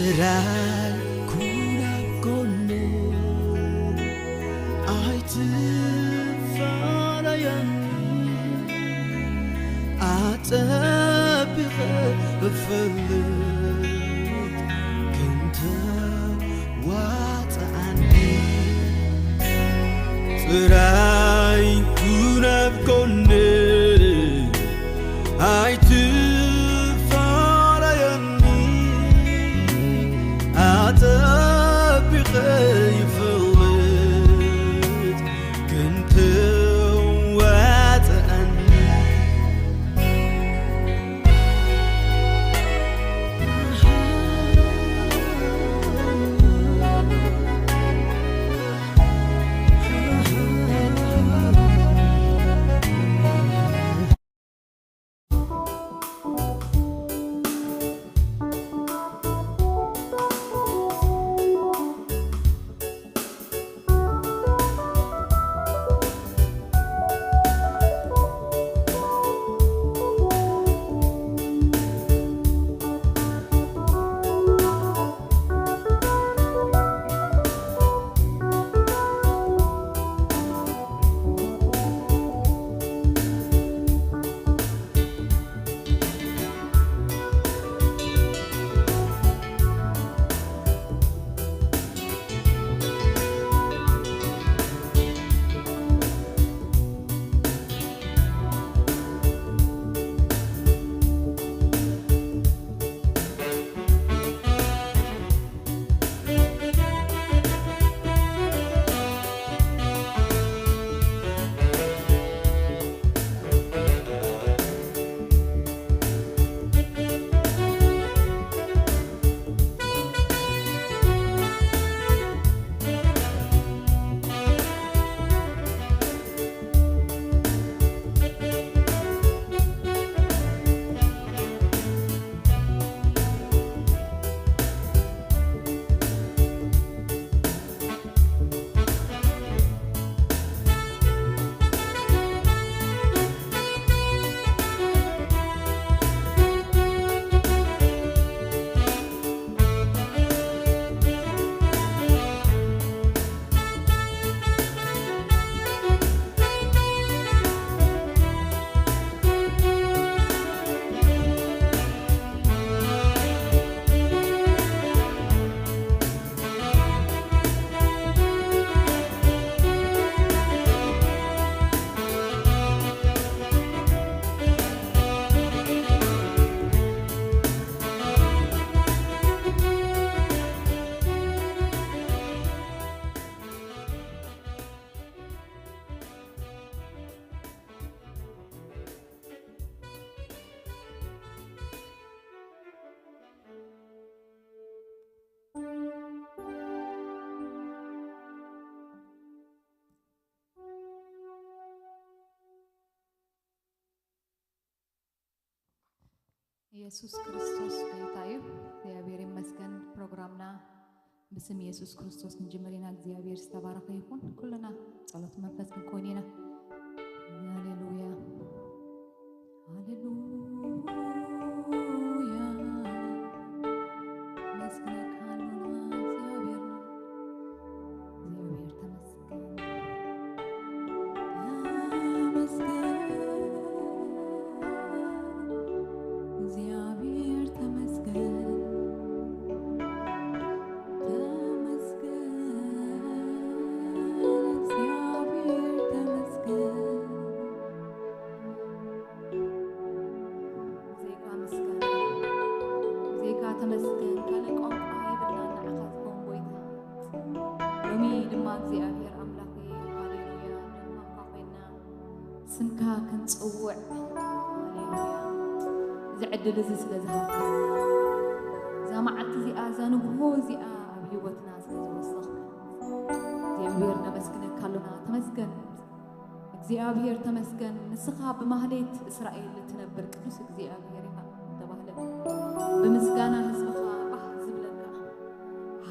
تراي كونا كوني عايت فارياني أتبخ بفلت كنت واتعني تراي كونا كوني عايت ኢየሱስ ክርስቶስ ጌታዬ እግዚአብሔር ይመስገን ፕሮግራምና بسم ኢየሱስ ክርስቶስ እንጀምሪና እግዚአብሔር ዝተባረከ ይሁን ኩልና ጸሎት መንፈስ ኮኒና ሃሌሉያ ሃሌሉያ سمكا كنصوع هاليلويا زعدل زلازها زعمعت زي زانبو زي أبيوتنا زلازوسخ እግዚአብሔር ተመስገን ካሉና ተመስገን እግዚአብሔር ተመስገን ንስኻ በማህሌት እስራኤል ትነብር ቅዱስ እግዚአብሔር ተባህለ በምስጋና ህዝብኻ ዝብለካ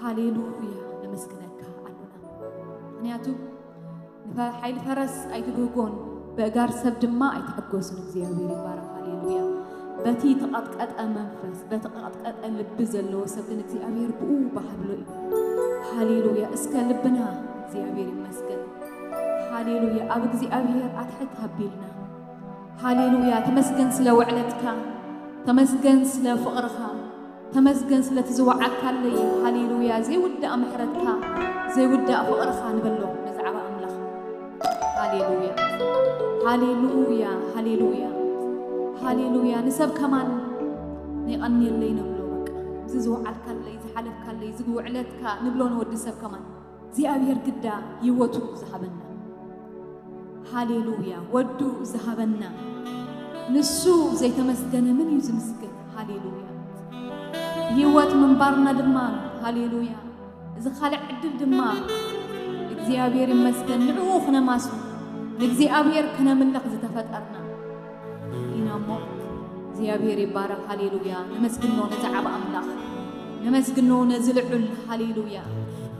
ሃሌሉያ ለመስግነካ አሉና ምክንያቱ ኃይል ፈረስ አይትጎጎን በጋር ሰብ ድማ አይተሐጎሱን እግዚአብሔር ይባረክ ሃሌሉያ بتي تقطقط منفس بتقطقط اللب زلو سبن እግዚአብሔር بؤ بحبلو هاليلويا اسك لبنا እግዚአብሔር يمسكن هاليلويا اب እግዚአብሔር اتحت هبيلنا هاليلويا تمسكن سلا وعلتك تمسكن سلا فقرها تمسكن سلا تزوعك لي هاليلويا زي ودا محرتك زي ودا فقرها نبلو نزعب املاح هاليلويا هاليلويا هاليلويا هاليلويا نسب كمان نقني اللي نبلو بك زوعك لي زحلفك لي زوعلتك نبلو نود سب كمان እግዚአብሔር ግዳ ይወቱ ዘሃበና ሃሌሉያ ወዱ ዘሃበና ንሱ ዘይተመስገነ ምን ይዝምስገን ሃሌሉያ ይወት መንባርና ድማ ሃሌሉያ እዚ ኻልዕ ዕድል ድማ እግዚአብሔር ይመስገን ንዑ ኽነማሱ ለእግዚአብሔር ከነምልኽ ዝተፈጠርና ኢናሞ እግዚአብሔር ይባረክ ሃሌሉያ ነመስግኖ ነዛዓባ አምላኽ ነመስግኖ ነዝልዑል ሃሌሉያ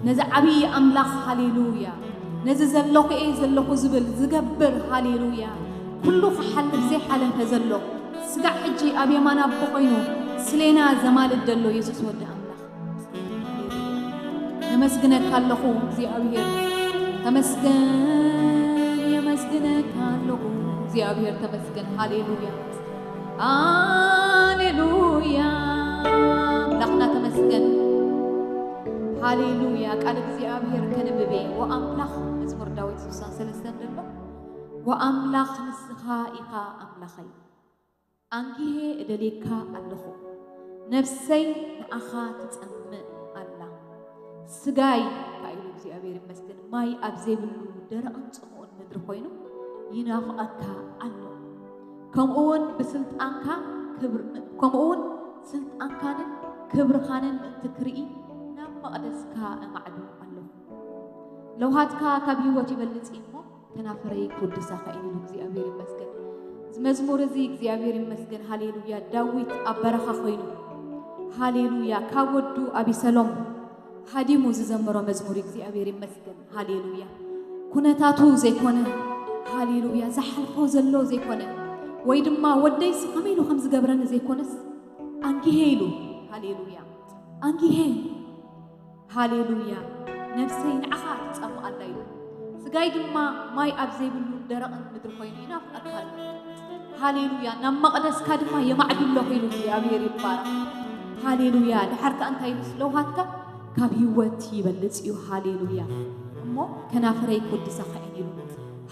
نزعبي أملاخ هاليلويا نززلوك إيه زلوك زبل زقبر هاليلويا كله حل زي حاله هزلوك سقع حجي أبي ما نبقينه سلينا زمال الدلو يسوس ود أملاخ نمسجنك هاللخو زي أبير تمسجن يمسجنك هاللخو زي أبير تمسجن هاليلويا هاليلويا لقنا تمسجن هاليلويا قال እግዚአብሔር ከነብቤ ወአምላኽ መዝሙር ዳዊት 63 ደሎ ወአምላኽ ንስኻ ኢኻ አምላኸይ አንጊሄ እደሌካ ኣለኹ ነፍሰይ ንኣኻ ትጸምእ ኣላ ስጋይ ካይሉ እግዚአብሔር ይመስገን ማይ ኣብዘይብሉ ደረቕን ጽሙኡን ምድሪ ኮይኑ ይናፍቐካ ኣሎ ከምኡውን ብስልጣንካ ክብር ከምኡውን ስልጣንካንን ክብርኻንን እንትክርኢ مقدسك معدو الله لو هاتك كبيوتي بلصيمو تنافري قدسك إلى እግዚአብሔር ይመስገን መዝሙር እዚ እግዚአብሔር ይመስገን ሃሌሉያ ዳዊት አበረኻ ኮይኑ ሃሌሉያ ካወዱ አቢሰሎም ሃዲሙ ዝዘመሮ መዝሙር እግዚአብሔር ይመስገን ሃሌሉያ ኩነታቱ ዘይኮነ ሃሌሉያ ዘሐልፎ ዘሎ ዘይኮነ ወይ ድማ ወደይስ ከመይሉ ከም ዝገብረን ዘይኮነስ አንጊሄ ኢሉ ሃሌሉያ አንጊሄ هاليلويا نفسي نعخا تصمو الله يلو سقاي دما ماي أبزيبلو درقن مدر خوينو ينافقك هاليلويا نم مقدس كادما يمعد الله يلو እግዚአብሔር ይባረክ هاليلويا لحرك أنت يمسلو هاتك كابيوت يبلصيو هاليلويا أمو كنافري قدس خاين يلو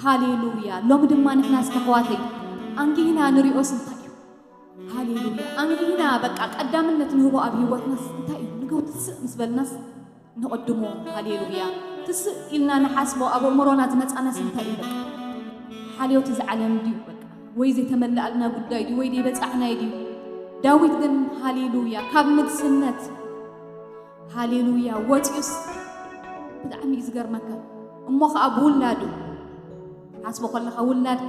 هاليلويا لو مدما نحنا اسكخواتي أنجينا نريو سنتايو هاليلويا أنجينا بقى قدامنت نهو أبيوت ناس سنتايو نقول تسق مسبلناس نقدمو هاليلويا تسق إلنا نحاسبو أبو مرونا زمتانا سنتايو بقى حاليو تزعلن ديو بقى ويزي تملأ لنا قداي دي ويدي بتاعنا يديو داويد جن هاليلويا كاب مدسنت هاليلويا واتيوس بدعمي زجر مكة أمك أبو ولادو حسب كل خولاد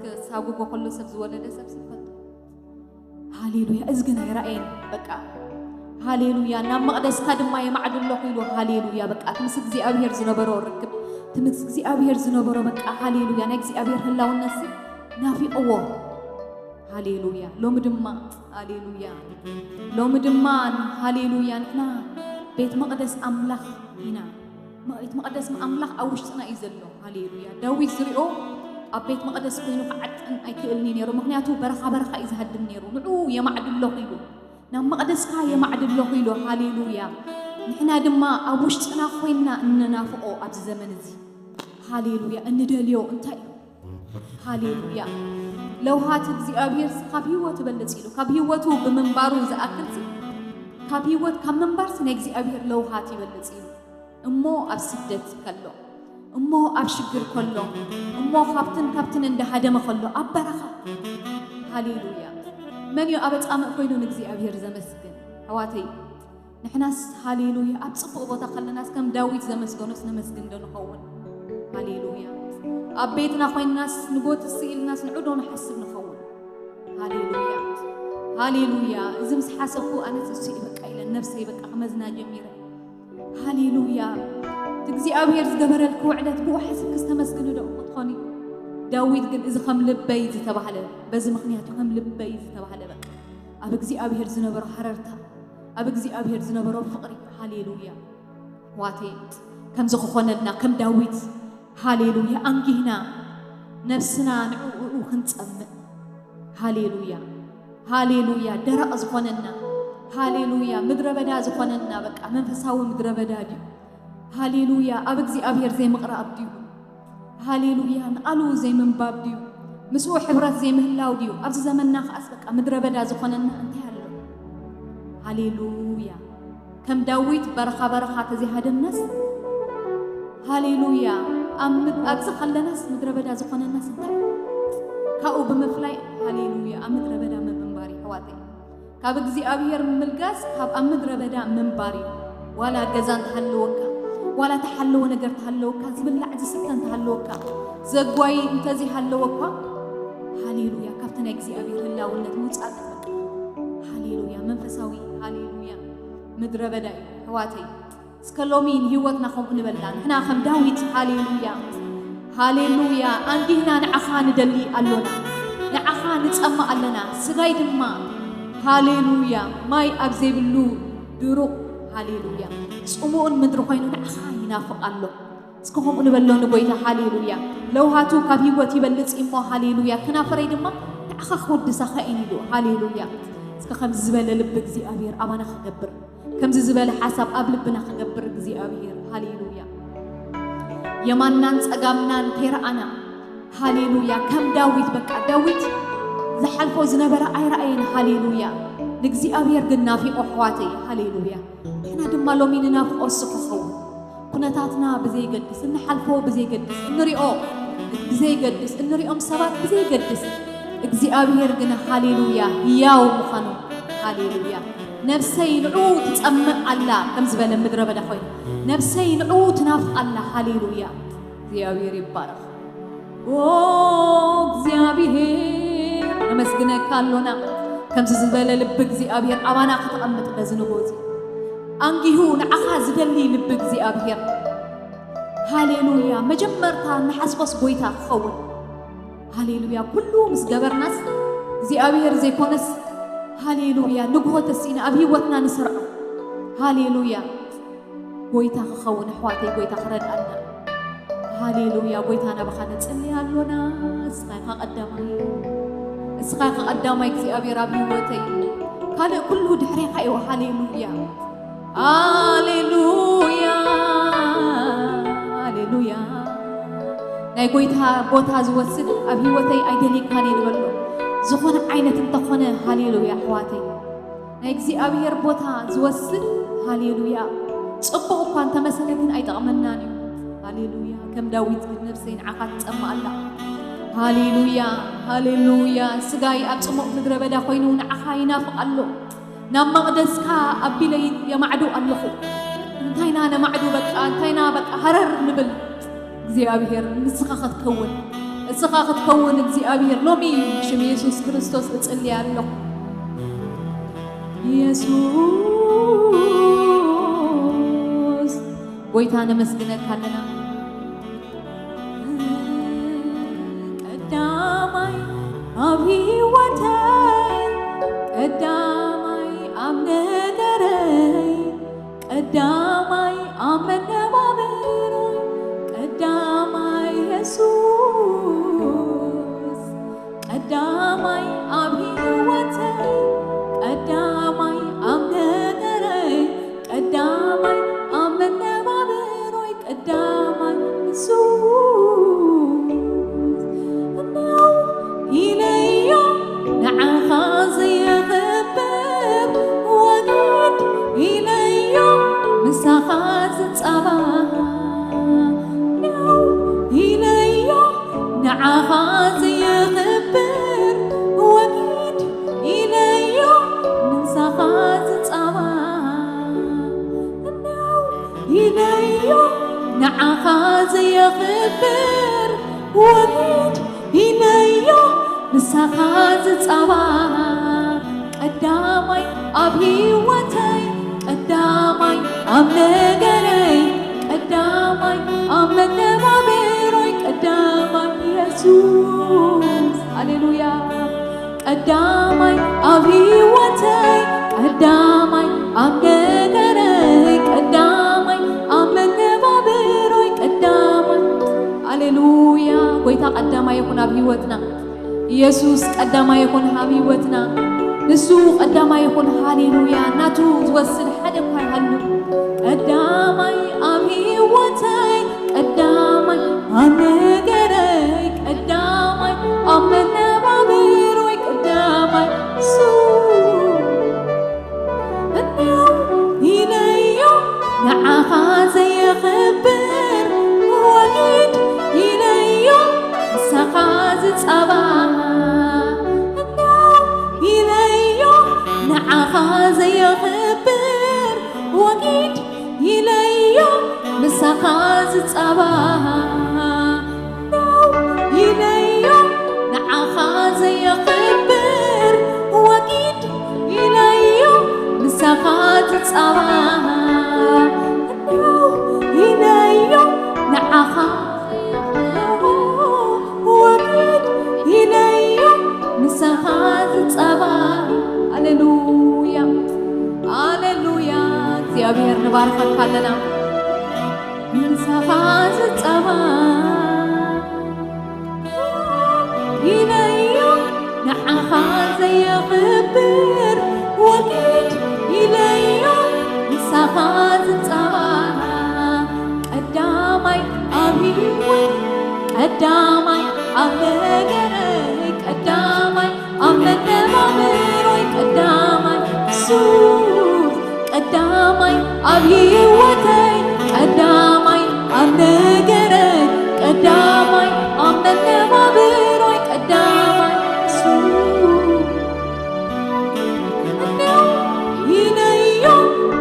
كسابو كل سبز ولا سبز هاليلويا أزجنا يرأين بقى هاليلويا نام مقدس كادم ما يمعد الله يلو هاليلويا بقى تمسك زي أبير زنبرو ركب تمسك زي أبير زنبرو بقى هاليلويا نكزي أبير هلا والناس نافي أوه هاليلويا لو مدمان هاليلويا لو مدمان هاليلويا نحنا بيت مقدس أملاخ هنا بيت مقدس أملاخ أوشتنا يزلو هاليلويا داوي زريو أبيت مقدس كينو قعدت أن أكلني نيرو مغنياتو برخا يزهد النيرو نعو يمعد الله يلو نام مقدس كا يمعد الله يلو هاليلويا نحنا دما أوشتنا خوينا إننا فوق أبز زمن زي هاليلويا إندليو انتاي هاليلويا لو هات እግዚአብሔር ካቢወት በለጽይሉ ካቢወቱ በመንባሩ ዘአክልጽ ካቢወት ከመንባር ስነ እግዚአብሔር ለው ሃት ይበለጽይሉ እሞ አብስደት ከሎ እሞ አብሽግር ከሎ እሞ ካብትን እንደ ሃደመ ከሎ አበረኻ ሃሌሉያ መን አበጻመ ኮይኑን እግዚአብሔር ዘመስግን አዋተይ ንሕናስ ሃሌሉያ አብጽፎ ቦታ ከለናስ ከም ዳዊት ዘመስገኖስ ነመስግን ደንኸውን ሃሌሉያ أبيتنا خوين الناس نقول تسيل الناس نعودون نحسب نخون هاليلويا هاليلويا إذا مس حاسبوا أنا تسيء بقى إلى النفس بقى خمزنا جميلة هاليلويا تجزي أبير زجبر الكوعدة بو حسب كستمسكنوا ده أطخني داوود قال إذا خم لبي زتبهله بز مخنيات خم لبي زتبهله بقى أبغزي أبيهر زنبر حررتها أبغزي أبيهر زنبر فقري هاليلويا واتي كم زخونا كم داوود هاليلويا أنجينا نفسنا نعو خنتأمن هاليلويا هاليلويا درا زخونا هاليلويا مدربدا زخونا بقى منفساوي مدربدا دي هاليلويا أبغزي أبيهر زي مقرأ أبديو هاليلويا نقلو زي من باب ديو مسوح حبرات زي مهلاو ديو أبز زمننا خأسبك مدربدا زخونا أنت هاليلويا كم داويت برخة زي هذا الناس هاليلويا أبز خلنا ناس مدربدا زخونا الناس أنت كأو بمفلاي هاليلويا مدربدا من باري حواتي كابغزي أبيهر من الجاس كاب مدربدا من باري ولا جزان تحلوكا ولا تحلو نجر تحلوكا زبل عز ستن تحلوكا زقوي انت زي حلوكا هاليلويا كابتن اكزي أبيهر الله ولد موصعد هاليلويا منفساوي هاليلويا مدربدا حواتي سكلومين هيوتنا خم نبلان هنا خم داويت هاليلويا هاليلويا عندي هنا نعخا ندلي ألونا نعخا نتأمى ألنا سغاي دما هاليلويا ماي أبزي بلو دروق هاليلويا سمون مدرو خاينو نعخا ينافق الله سكهم نبلون نبويتا هاليلويا لو هاتو كابيوتي بلت إمو هاليلويا كنا فريد ما نعخا خود سخائني دو هاليلويا سكا خمز زبالة لبك زي أبير أمانا خقبر كمز زبالة حساب أبلبنا خقبر زي أبير هاليلويا يمانان سأقامنان كيرأنا هاليلويا كم داويت بكا داويت زحلفو زنبرا أي رأيين هاليلويا نجزي أبير قلنا في أحواتي هاليلويا إحنا دم لوميننا في أسقفه كنا تاتنا بزي قدس إن حلفو بزي قدس إن ريو بزي قدس إن ريو مصابات بزي قدس نجزي أبير قلنا هاليلويا ياو مخانو هاليلويا نفسي نعود تأمن الله كم زبالة مدربة دخوين نفسي نعود نافق الله هاليلويا زي أبير يبارك زي أبير نمسكنا كالونا كم زبالة لبك زي أبير أمانا خطأمت بزنبوزي أنجيهو نعخاز دلي لبك زي أبير هاليلويا مجمرتا نحسبس بويتا خون هاليلويا كله مسجبر ناس زي أبير زي كونس هاليلويا نقوة السين أبي وطنا نسرع هاليلويا بويتا خون حواتي بويتا خرد أنا هاليلويا بويتا أنا بخانة تسلي هالونا سخايخا قدامي زي أبير أبي وطي كان كله دحري خيو هاليلويا هاليلويا هاليلويا ناي قويتها بوتها زوسد أبي وتي أيدلي كاني نبلو زخون عينة تخونه هاليلويا حواتي ناي زي أبير بوتها زوسد هاليلويا صبوا كان تمسلكن أي تأمناني هاليلويا كم داويت قد نفسين عقد أما الله هاليلويا هاليلويا سجاي أبصمق مدرب دا خوينون عخاينا فقالو نام مقدسكا أبي لي يا معدو الله انتينا أنا معدو بك انتينا بك هرر نبل زي أبيهر نسخاخت كون زي أبيهر لومي شم يسوس كريستوس اتسألي الله يسوس ويتانا مسكنة كاننا قدامي أبي وتاي قدامي أمنغري قدامي أمنغري قدامي يسوس قدامي أبي وتاي قدامي أمنغري قدامي أمنغري قدامي يسوس إلي نعخازي غبر وقت إلي مساخاز صباح إلي نعخازي غبر وقت إلي مساخاز صباح إلي نعخازي غبر وقت إلي مساخاز صباح قدامي أبي وتاي قدامي أمنغري قدامي أمنغري قدامي يسوع قدامي أبي وتاي قدامي أم نجري قدامي أم نبابروي قدامي هاليلويا قويتا قدامي يكون أبي وتنا يسوس قدامي يكون أبي وتنا نسوق قدامي يكون هاليلويا ناتو توصل حدا كاي هالو قدامي أبي وتاي قدامي أم نجري قدامي أم نبابروي قدامي سوق إليو نعها زي خبر وقيد إليو سخاز صباها إليو نعها زي خبر وقيد إليو مسخاز صباها إليو نعها زي خبر وقيد إليو مسخاز صباها إليو نعها وقيد إليو مسخاز صباها هاليلويا هاليلويا እግዚአብሔር ንባርከካ ኣለና مسخاز صباها إليو نعها زي خبر وقيد إليو مسخاز صباها قدامي أبي قدامي أبغري قدامي أمنبابروي قدامي سوف قدامي أبي وتاي قدامي أبغري قدامي أمنبابروي قدامي سوف إليو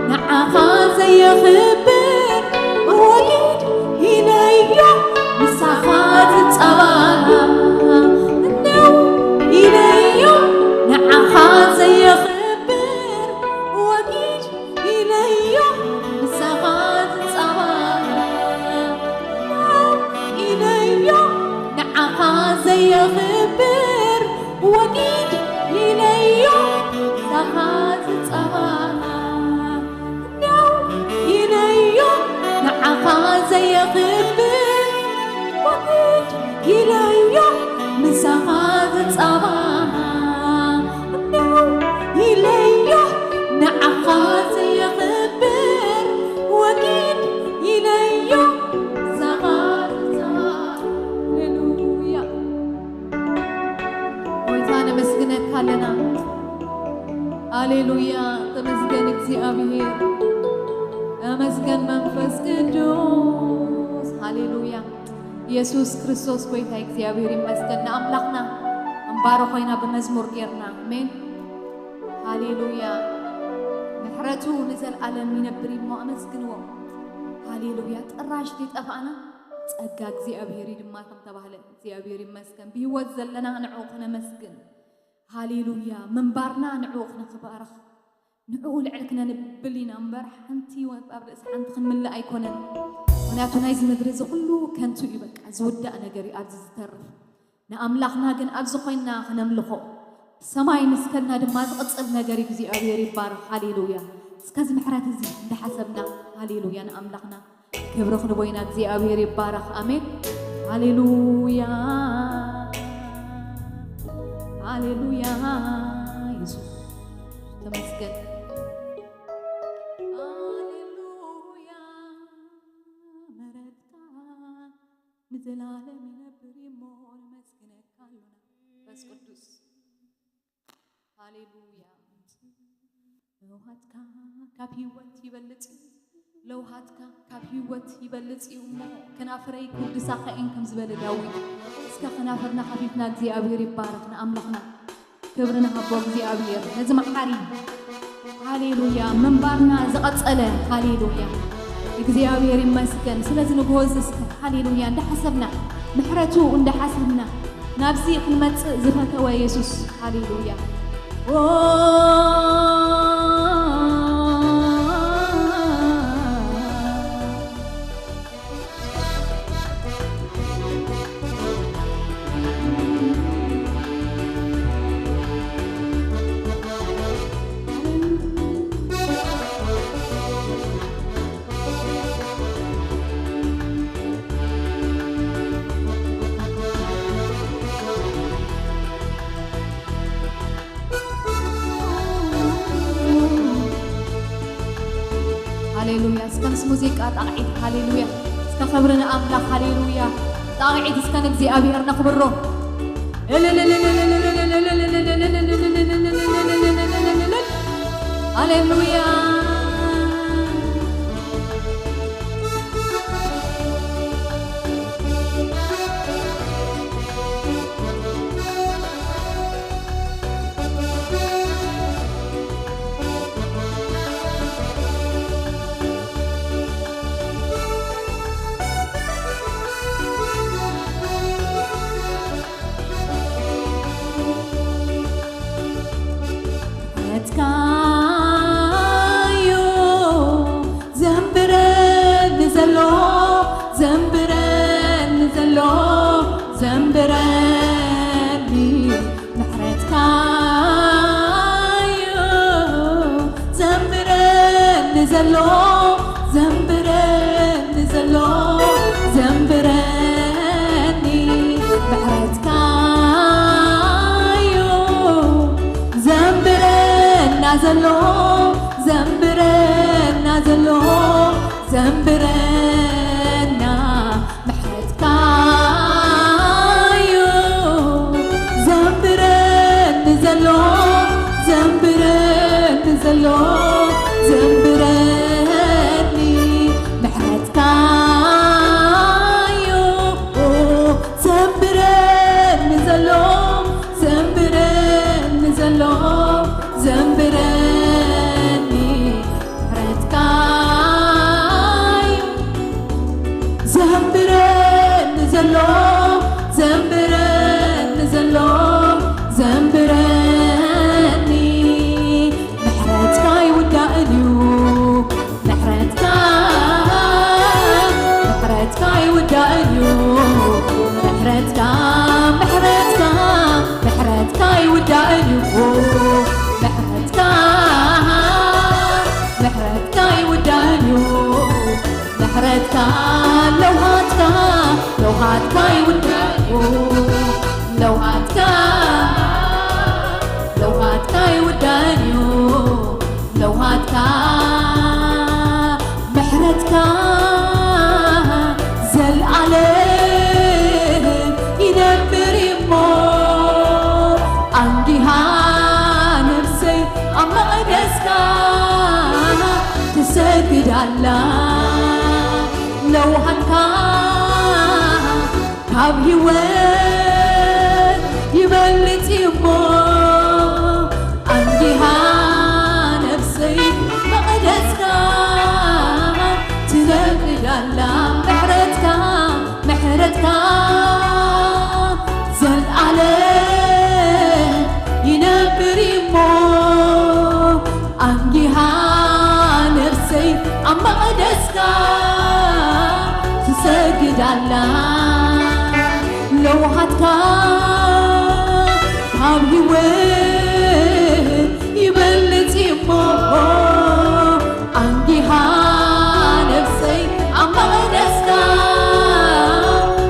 نعها زي خبر وقيد إليو مسخاز صباها إليو نعها زي خبر وقيد إليو مسخاز صباها إليو نعها زي خبر وقيد إليو مسخاز صباها إليو نعها زي خبر وقيد إليو مسخاز صباها إليو نعها زي خبر وقيد إليو مسخاز صباها هاليلويا ويتانا مسجنك هلنا هاليلويا تمسجن እግዚአብሔር أمسجن منفس قدوس هاليلويا ኢየሱስ ክርስቶስ ጎይታ እግዚአብሔር ይመስገን አምላክና እንባሮ ኮይና በመዝሙር ጌርና አሜን ሃሌሉያ ምሕረቱ ንዘለዓለም ይነብር ይሞ አመስግንዎ ሃሌሉያ ጥራሽ ሊጠፋና ጸጋ እግዚአብሔር ድማ ከም ተባህለ እግዚአብሔር ይመስገን ቢወት ዘለና ንዑ ክነመስግን ሃሌሉያ መንባርና ንዑ ክነክባርኽ ንዑ ልዕልክነ ንብሊና እምበር ሓንቲ ወጣብ ርእሲ ሓንቲ ክንምልእ ኣይኮነን ምክንያቱ ናይዚ ምድሪ እዚ ኩሉ ከንቱ እዩ በቃ ዝውዳእ ነገር እዩ ኣብዚ ዝተርፍ ንኣምላኽና ግን ኣብዚ ኮይንና ክነምልኾ ሰማይ ምስከልና ድማ ዝቕፅል ነገር እዩ እግዚኣብሔር ይባረኽ ሃሌሉያ እስከዚ ምሕረት እዚ እንዳሓሰብና ሃሌሉያ ንኣምላኽና ክብሪ ክንቦ ኢና እግዚኣብሔር ይባረኽ ኣሜን ሃሌሉያ ሃሌሉያ ኢየሱስ ተመስገን ንዘላለም ይነብር ይሞ መስግነክ አሉና በስ ቅዱስ ሃሌሉያ ለውሃትካ ካብ ህይወት ይበልጽ ለውሃትካ ካብ ህይወት ይበልጽ እሞ ከናፍረይ ቅዱሳኻ ኢን ከም ዝበለ ዳዊት እስከ ከናፍርና ከፊትና እግዚአብሔር ይባረክና አምላኽና ክብርና ሃቦ እግዚአብሔር ነዚ መሓሪ ሃሌሉያ መንባርና ዝቐጸለ ሃሌሉያ እግዚአብሔር ይመስገን ስለዚህ ንጎዝ እስከ ሃሌሉያ እንደሐሰብና ምሕረቱ እንደሐሰብና ናብዚ ክንመጽእ ዝፈተወ ኢየሱስ ሃሌሉያ هاليلويا اسكنس موسيقى طاعيد هاليلويا اسكخبرنا أملاك هاليلويا طاعيد اسكن እግዚአብሔር نخبره هاليلويا زنبرنا محرتك زنبرن زلو زنبرن زلو زنبرني محرتك زنبرن زلو زنبرن زلو زنبرني محرتك زنبرن زلو زنبرن زلو زنبرني محرتك يودعني محرتك محرتك يودعني محرتك محرتك محرتك يودعني محرتك محرتك يودعني محرتك لو هاتك يودعني لو هاتك يودعني لو هاتك محرتك زل عليه ينبر يمو عندها نفسي أما أدسك تسجد الله لو هنكا كاب هيوان يبلت يمو عندها نفسي مقدسك تنقل الله محرتك محرتك زل عليه ينبر يمو عندها نفسي أما قدسك تسجد الله لو هاتك كاب هيوان يبلت يمو عندها نفسي أما قدسك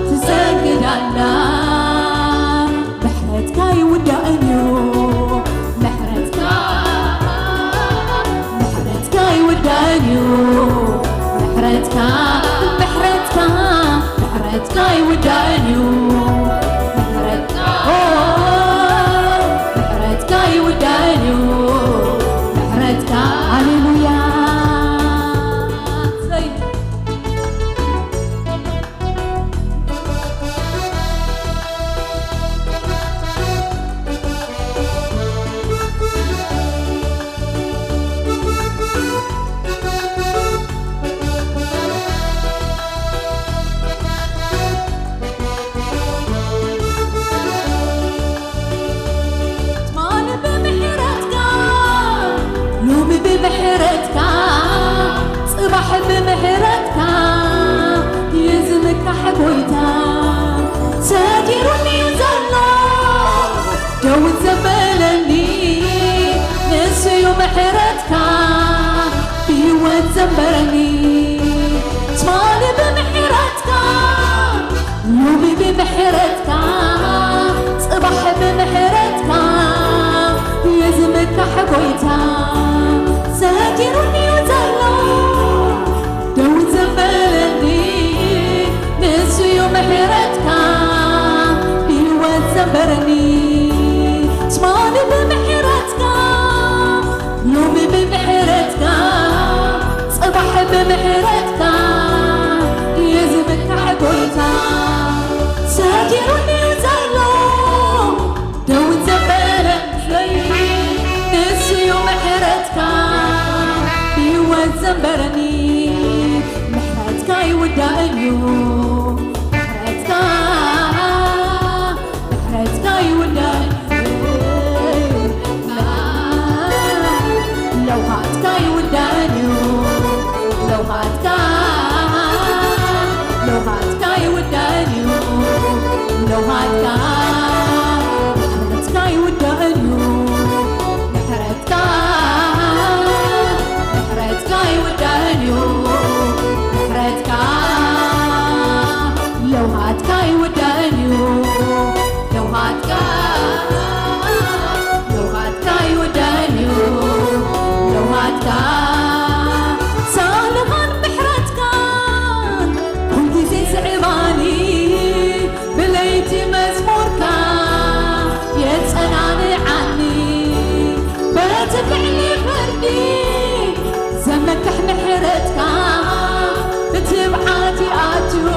تسجد الله محرتك يودعني محرتك محرتك يودعني محرتك محرتك محرتك يودعني محرتك محرتك يودعني محرتك هاليلويا بمحرتك صباح بمحرتك يزمك حبويتا سادرني زلو جو زبلني نسي محرتك بيوت زبرني صمالي بمحرتك لوبي بمحرتك صباح بمحرتك يزمك حبويتا ساجرني وزلو محرتك يوزنبرني محرتك يودعني محرتك يودعني لو هاتك يودعني لو هاتك يودعني لو هاتك محرتك يودعني محرتك يودعني محرتك لو هاتك يودعني لو هاتك يودعني لو هاتك سالغان محرتك كل جزي صعباني بليتي مزمورك يتسناني عني بتبعني فردي زمكح محرتك بتبعاتي آتو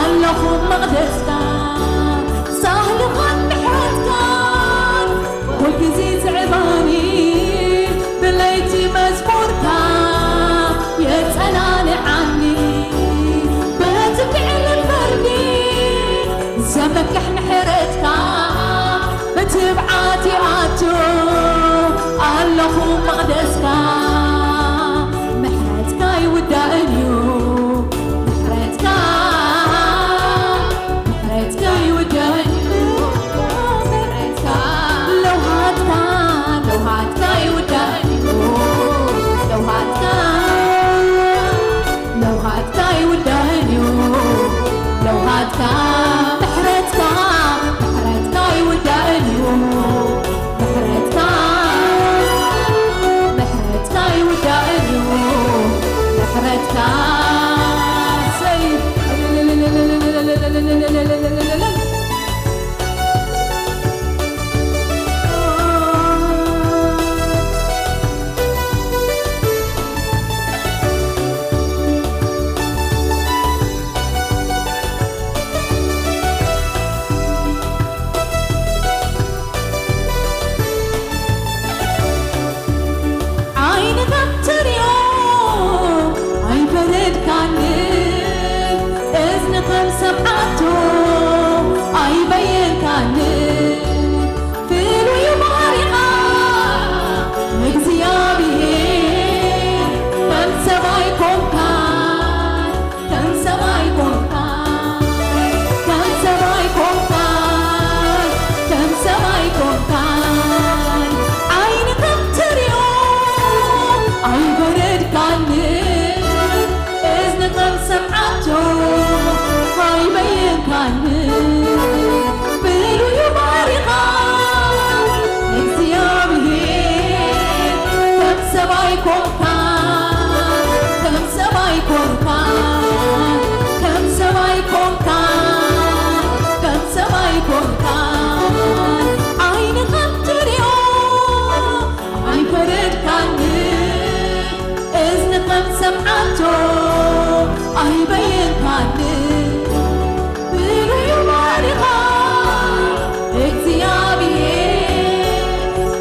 اللهم مقدسك سالغان محرتك كل جزي صعباني بليتي مزمورك يتسناني عني بتبعني فردي زمكح محرتك بتبعاتي آتو اللهم مقدسك محرتك يودعني محرتك يودعني محرتك لو هاتك يودعني لو هاتك يودعني لو هاتك محرتك يودعني محرتك يودعني محرتك سيف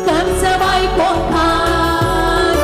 كم سباي كونكان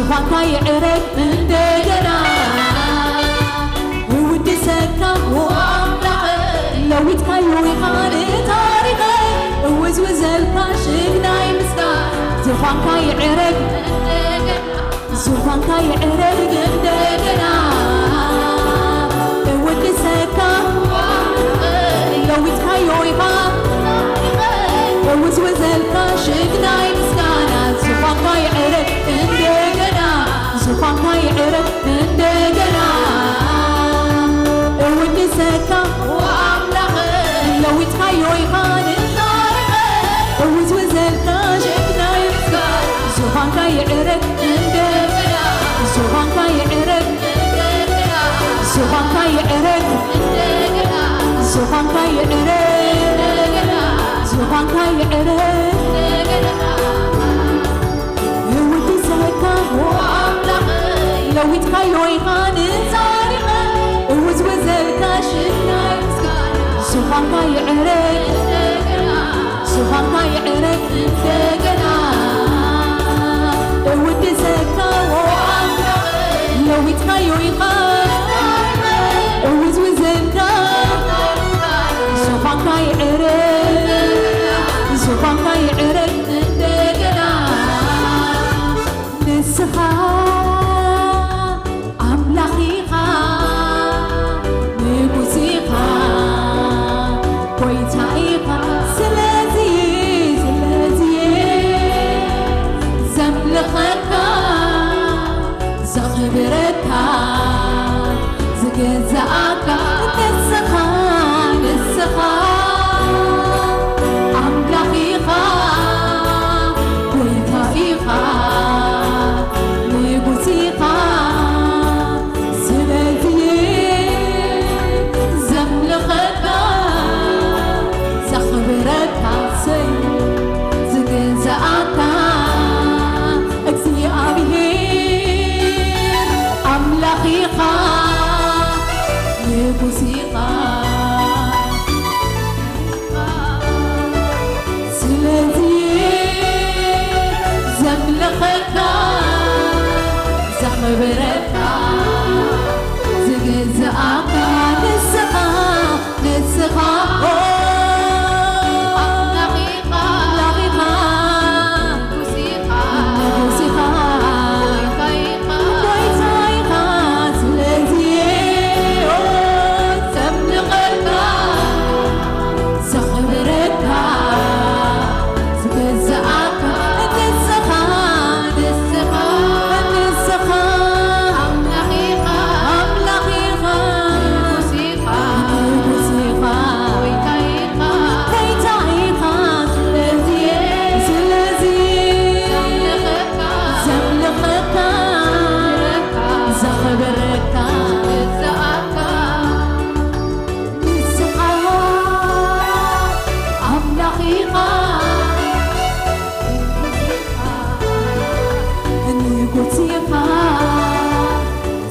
زخانك يعرف እንደገና ودسك وأملاخي لو يتكيو يخان تاريخي وزوزلك شقناي مسكان زخانك يعرف زخانك يعرف እንደገና ودسك لو يتكيو يخان وزوزلك شقناي مسكان زخانك يعرف እንደገና زخانك يعرف እንደገና ودسك وأملاخي لو يتكيو يخان وزوزلك شقناي مسكان زخانك يعرف እንደገና زخانك يعرف እንደገنا زخانك يعرف እንደገنا زخانك يعرف እንደገنا زخانك يعرف እንደገنا ودسك وأملاخي لو يتكيو يخان وزوزلك شقناي مسكان زخانك يعرف እንደገና زخانك يعرف እንደገና ودسك وأملاخي لو يتكيو يخان وزوزلك زخانك يعرف زخانك يعرف እንደገና نسخة أملاخيخ نموسيقى كويتايخ سلازي زملخك زخبرك زجزاك نسخة أملاخيخ كويتايخ نموسيقى خبرتها زجزاك نسخة لغيقة موسيقى كويتايقة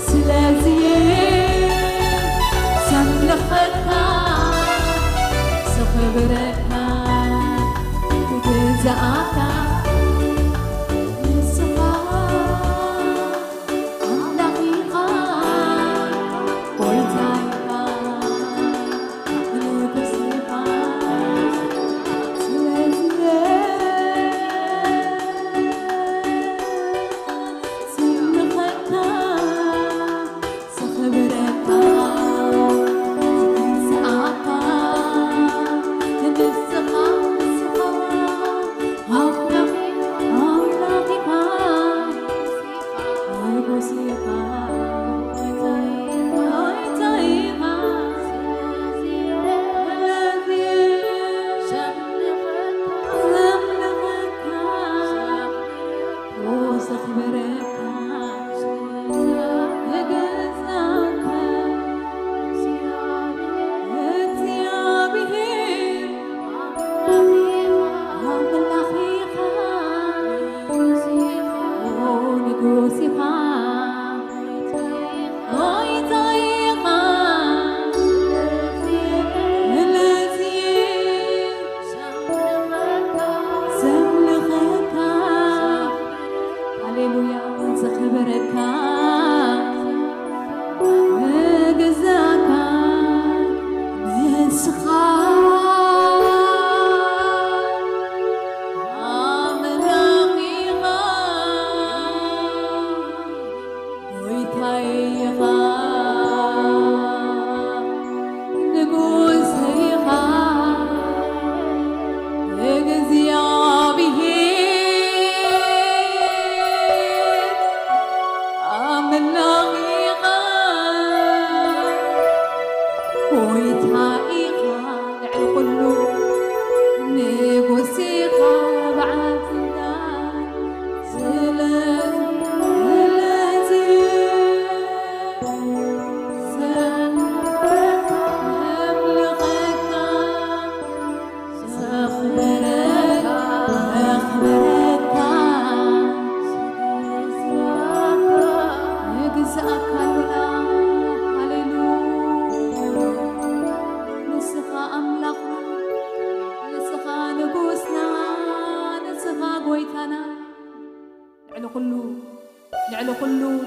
سلازي زملخكها زخبرتها زجزاك نسخة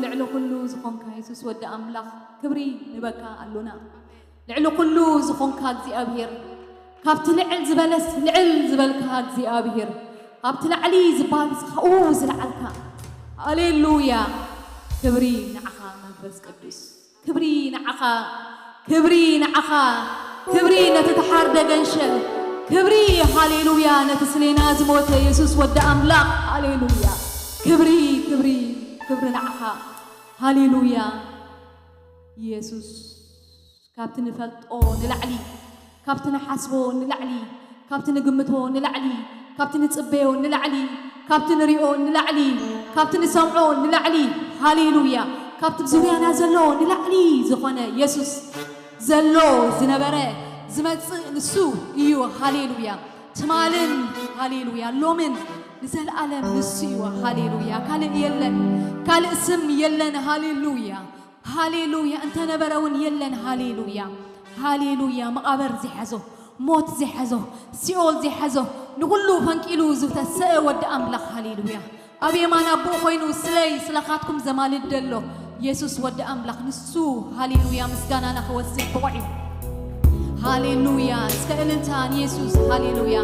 لعلو كله زخونك يسوس ود أملاخ كبري نبكى اللونا لعلو كله زخونك زي أبهر كابت لعل زبالس لعل زبالك زي أبهر كابت لعلي زبالس خوز لعلك هاليلويا كبري نعخا منفس قدوس كبري نعخا كبري نتتحار دغنشل كبري هاليلويا نتسلينا زموت يسوس ود أملاخ هاليلويا كبري نعخا هاليلويا يسوس كابتن فلطو نلعلي كابتن حاسبو نلعلي كابتن قمتو نلعلي كابتن تصبيو نلعلي كابتن ريو نلعلي كابتن سمعو نلعلي هاليلويا كابتن زوريانا زلو نلعلي زخونه يسوس زلو زنبره زمص نسو ايو هاليلويا تمالن هاليلويا لومن نزل عالم نسيو هاليلويا كال اسم يلن هاليلويا انت نبرون يلن هاليلويا مقابر زي حزو موت زي حزو سيول زي حزو نقولو فنكيلو زوتا سود املاخ هاليلويا ابي ما نبو خوينو سلي سلخاتكم زمال الدلو يسوس ود املاخ نسو هاليلويا مسغانا نخوسي بوعي هاليلويا سكالنتان يسوس هاليلويا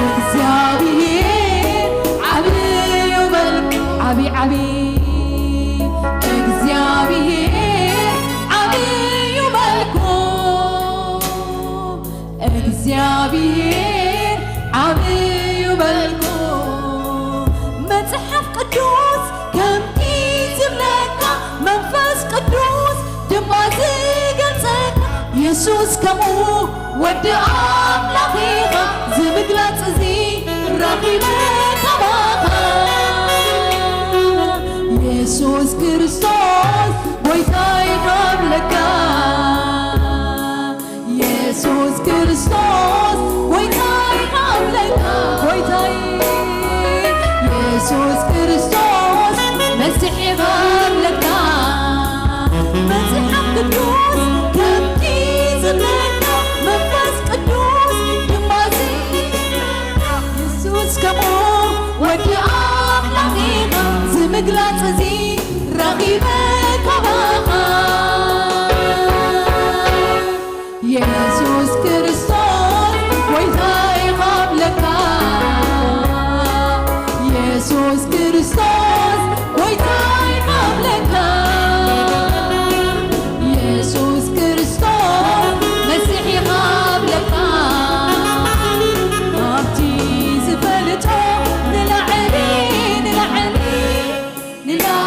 እግዚአብሔር ዓብይ መልክ ዓብይ እግዚአብሔር ዓብይ መልኩ እግዚአብሔር ዓብይ መልኩ መጽሐፍ ቅዱስ ከምቲ ዝብለካ መንፈስ ቅዱስ ድማ ዝገልጸካ ኢየሱስ ከምኡ ወዲ ኣምላኽ ኢኻ ዝምግላጽ እዚ ረኺበ ካባኻ ኢየሱስ ክርስቶስ ጎይታ ይኸብለካ ኢየሱስ ክርስቶስ ጎይታ ይኸብለካ ጎይታይ ኢየሱስ ክርስቶስ መሲሕ ይኸብለካ መጽሐፍ ቅዱስ ከምቲ ዝብለካ መንፈስ ቅዱስ ድማ ኢየሱስ ከምኡ ወዲ ኣምላኽ ኢኻ ዝምግላጽ እዚ ረኺበ ካባኻ ኢየሱስ ክርስቶስ ጎይታ ይኸብለካ ኢየሱስ ክርስቶስ ጎይታ ይኸብለካ ኢየሱስ ክርስቶስ መሲሕ ይኸብለካ ኣብቲ ዝፈልጦ ንላዕሊ ንላዕሊ ንላዕሊ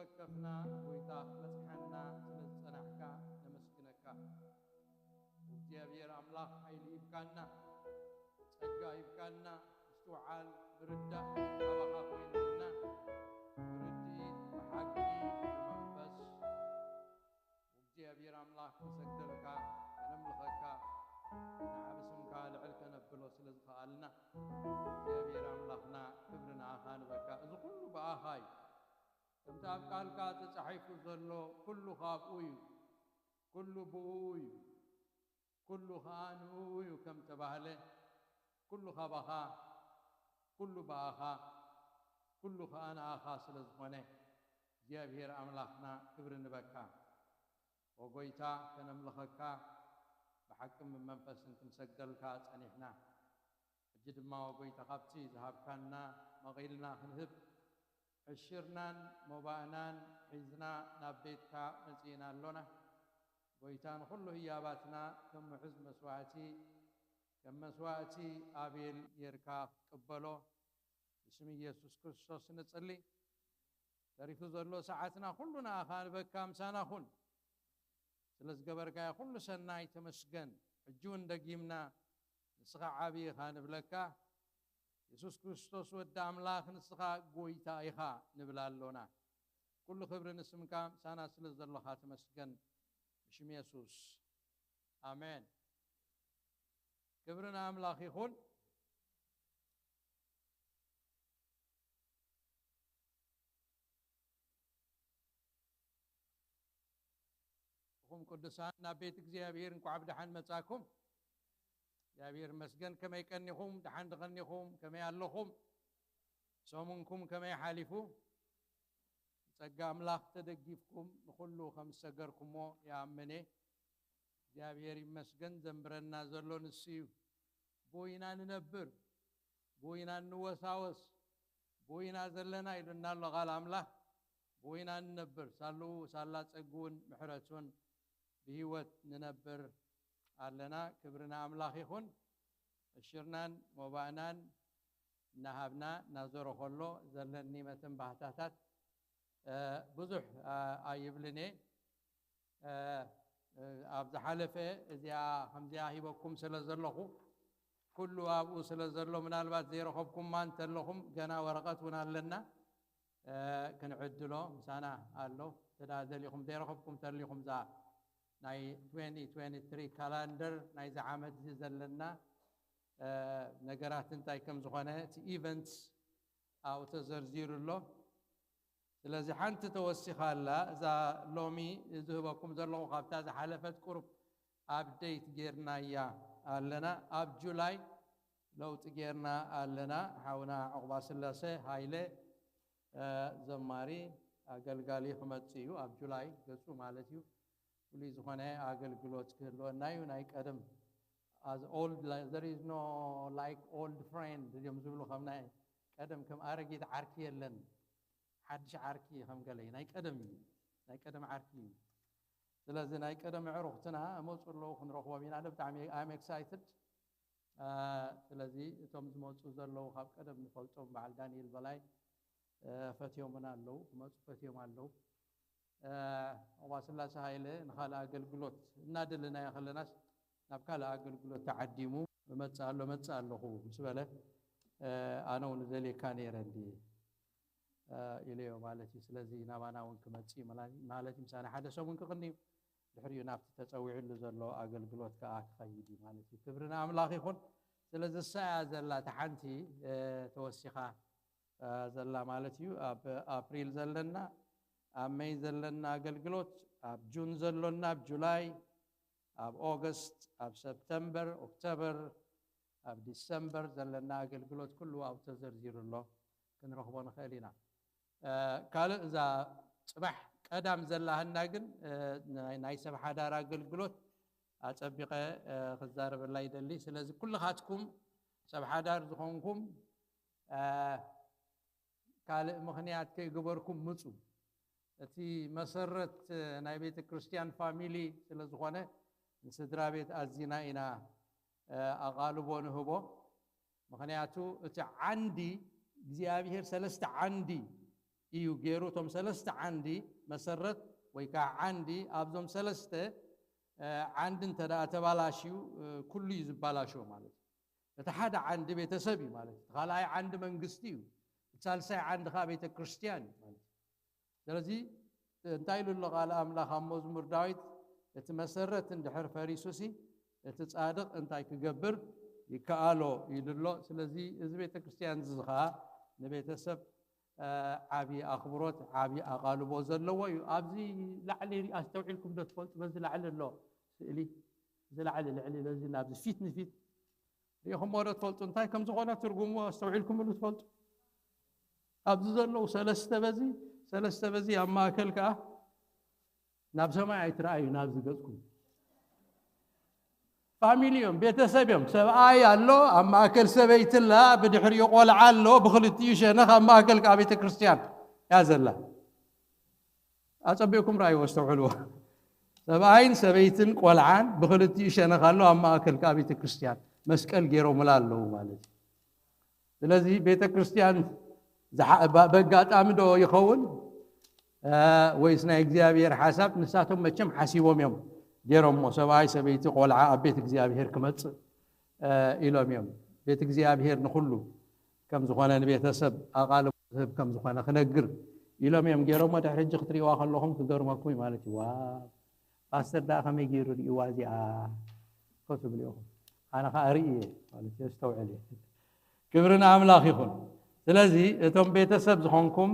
وكفنا ويتا مسحنا سنصنعك نمسكنك وجابير أملاك حيل يبكانا سجا يبكانا استوعال بردا أبغى خويننا بردي بحقي بمنفس وجابير أملاك مسجدلك نملخك نعبسمك لعلك نبلو سلز خالنا جابير أملاكنا كبرنا خان بك إذا كل بآخاي أنت قال كات صحيح زلو كل خابوي كل بوي كل خانوي كم تبهله كل خبخا كل باخا كل خانا خاص لزمنه جابير أملاكنا كبر نبكا وقويتا كنملخك بحكم من منفس انتم سجلك أنيحنا جد ما وقويتا خبتي ذهب كنا مغيلنا خنهب حشرنان مبانان حزنا نبيتك نسينا لنا ويتان كله ياباتنا كم حزن مسواتي كم مسواتي أبيل يركا قبلو بسم يسوع كريستوس نصلي تعرف زلو ساعتنا كلنا أخان بكام سنة خن سلس قبركا كل سنة يتمسجن الجون دقيمنا نسخة عبي خان بلكا يسوع كريستوس ودام لاخ نسخة قويتا إيخا نبلالونا كل خبر نسمك سانا سلز الله خاتم مسجن بشم يسوع آمين كبرنا أملاخ يخون هم قدسان نبيتك زيابير انكو عبد حن مساكم زيابير مسجن كما يكنيهم دحن دغنيهم كما ياللهم صومنكم كما يحالفوا سجا أملاخ تدقيفكم نخلو خمس سجركم يا أمني زيابير مسجن زنبرنا زلو نسيو بوينا ننبر بوينا نوساوس بوينا زلنا إلنا الله قال أملاخ بوينا ننبر سالو سالات سجون محرسون بهوت ننبر علنا كبرنا أملاخ يخون الشرنان مبانان نهبنا نزور خلو زلني متن بحثات بزح أيبلني أبز حلفة إذا همزيا هيبكم سلزلخو كل أبو سلزلو من البات زير خبكم ما انتلخم جنا ورقات ونالنا كنعدلو مسانا قالو تدازليكم زير خبكم تليكم زا ناي 2023 كالندر ناي زعامت زلنا نجارات انتاي كم زخانة ايفنتس او تزرزير له لذي حنت توسخ الله اذا لومي ذهبكم زرلو خابتا اذا حلفت قرب ابديت جيرنا يا لنا اب جولاي لو تجيرنا لنا حاونا عقبا سلاسه هايله زماري اقلقالي خمتسيو اب جولاي قصو مالتيو ولي زخانة اقلقلوت كهلو نايو نايك ادم as old like, there is no like old friend اليوم زبلو خمنا ادم كم ارقيت عاركي لن حدش عاركي خم قالي نايك ادم عاركي لازم نايك ادم عرفتنا موصل له خنروح وبين انا بتاع I'm excited لازم توم موصل زلو خاب ادم نفلطهم مع دانيال بلاي فتيوم من الله موصل فتيوم الله واسلا سهيله نخال أقلقلوت نادلنا يا خلناس نبكال أقلقلوت تعديمو متسأله هو مسبله أنا ونزلي كان يرندي إليه مالتي سلزي نبانا ونكمتسي مالتي مسانا حدا سو منك قني دحريو نافت تسوي له زلو أقلقلوت كأك خيدي مالتي كبرنا أملاخي خون سلزي الساعة زلا تحنتي توسيخا زلا مالتي أبريل زلنا أب ماي زلنا أقلقلوت أب جون زلنا أب جولاي أب أغسطس أب سبتمبر أكتوبر أب ديسمبر زلنا أقلقلوت كله أو تزرزير الله كنرخبون خيلنا قال إذا صباح قدام زلها الناقن ناي سبح دار أقلقلوت أتبقى خزار بالله يدلي سلازي كل خاتكم سبح دار زخونكم قال مخنيات كي قبركم مصو تي مسرت ناي بيت كريستيان فاميلي سلازخونه نسدرا بيت أزينا إنا أغالبون هبو مخنياتو تي عندي እግዚአብሔር ሰለስተ ዓንዲ እዩ ገይሮቶም ሰለስተ ዓንዲ መሰረት ወይ ከዓ ዓንዲ ኣብዞም ሰለስተ ዓንድን ተባላሽዩ ኩሉ ይዝባላሽው ማለት እቲ ሓደ ዓንዲ ቤተሰብ እዩ ማለት ካልኣይ ዓንዲ መንግስቲ እዩ ሳልሳይ ዓንዲ ካ ቤተ ክርስቲያን ማለት ስለዚ እንታይ ኢሉ ቃል ኣምላኽ ኣብ መዝሙር ዳዊት እቲ መሰረት እንድሕር ፈሪሱሲ እቲ ጻድቕ እንታይ ክገብር ይከኣሎ ይልሎ ስለዚ እዚ ቤተ ክርስቲያን ዝኻ نبيتسب عابي أخبروت عابي أقالبو زلوا أبزي لعلي أستوعلكم ده تفلت بس لعل الله سئلي زلعل لعلي لازم نابز فيت نفيت ياهم مرة تفلت انتاي كم زغنا ترجموا أستوعلكم اللي تفلت أبز زلوا سلست بزي أما أكلك نابز ما يترأي نابز قصكم فاميليوم بيتسبيهم سبعي الله أما أكل سبيت الله بدحر يقول علو بخلتيش أنا أما أكل كابيت كريستيان يا زلا أتبيكم رأي واستوعلوه سبعين سبيتن قولعان بخلتيش أنا خلو أما أكل كابيت كريستيان مسكال جيرو ملالو مالتي الذي بيت كريستيان بقات أمدو يخون ويسنا إجزابير حسب نساتهم متشم حسيبهم يوم جيرهم سبعي سبيتي قولع بيت እግዚአብሔር كمت إلهم يوم بيت እግዚአብሔር نخلو كم زخوانا بيتسب أقال كم زخوانا خنقر إلهم يوم جيرهم تحرج خطري واخلهم كدور مكوي مالتي باستر داخل يجيروا يوازي كتب اليوم أنا خاري مالتي استوعلي كبرنا أملاخ يخون سلازي توم بيتسب زخونكم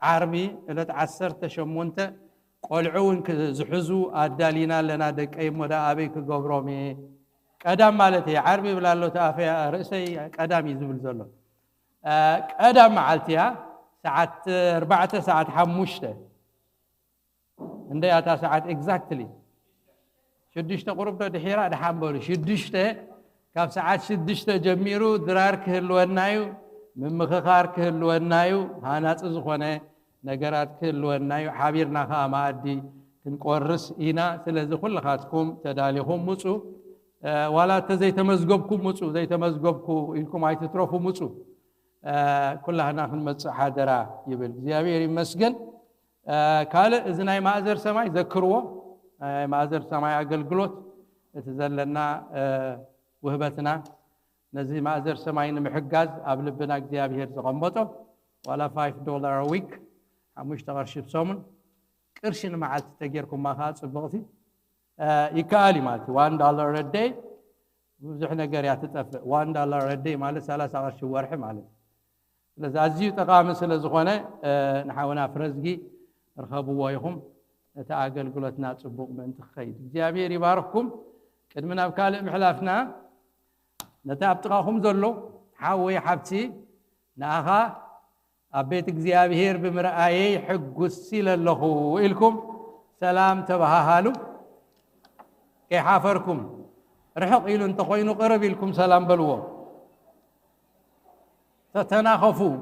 عربي إلا تعسر تشمونت قلعون كزحزو أدالينا لنا دك أي مدى أبيك قبرامي قدام مالتي عربي بلا الله تافيا رأسي قدام يزبل زلو قدام معلتها ساعة 4 ساعات حموشته عندي أتا ساعات exactly شدشته قرب ده دحيرة ده حنبولي شدشته كاف ساعات شدشته جميرو درار كهلو النايو من مخخار كهلو النايو هانات زخونه نجارات كله النايو حبيرنا خام عادي كنقرص إنا سلزق كل خاتكم تداليهم مصو ولا تزي تمزجبكم مصو زي تمزجبكم إنكم عايز تروحوا مصو كلها ناخذ مص حادرة يبل زيابير مسجن قال إذن أي معذر سماي ذكروا معذر سماي أقل قلوت تزلنا وهبتنا نزي معذر سماي نمحجز قبل بناك زيابير زغمبته ولا $5 a week مش تغرشب سومن قرشن معلت تجيركم ما خاص بغتي يكالي مالتي $1 a day وزحنا قريات تتفق $1 a day مالت 3 قرش ورح مالت لذا ازيو تقامس لزخونه نحاونا فرزقي رخبوا ويهم تعاقل قلتنا تصبق من تخيد እግዚአብሔር يبارككم قدمنا بكال محلافنا نتاب تقاهم زلو حاوي حبتي ناخا أبيت እግዚአብሔር بمرأي حق السيل الله إلكم سلام تبهالو كي حافركم رحق إلو انتقوينو قرب إلكم سلام بلو تتناخفوا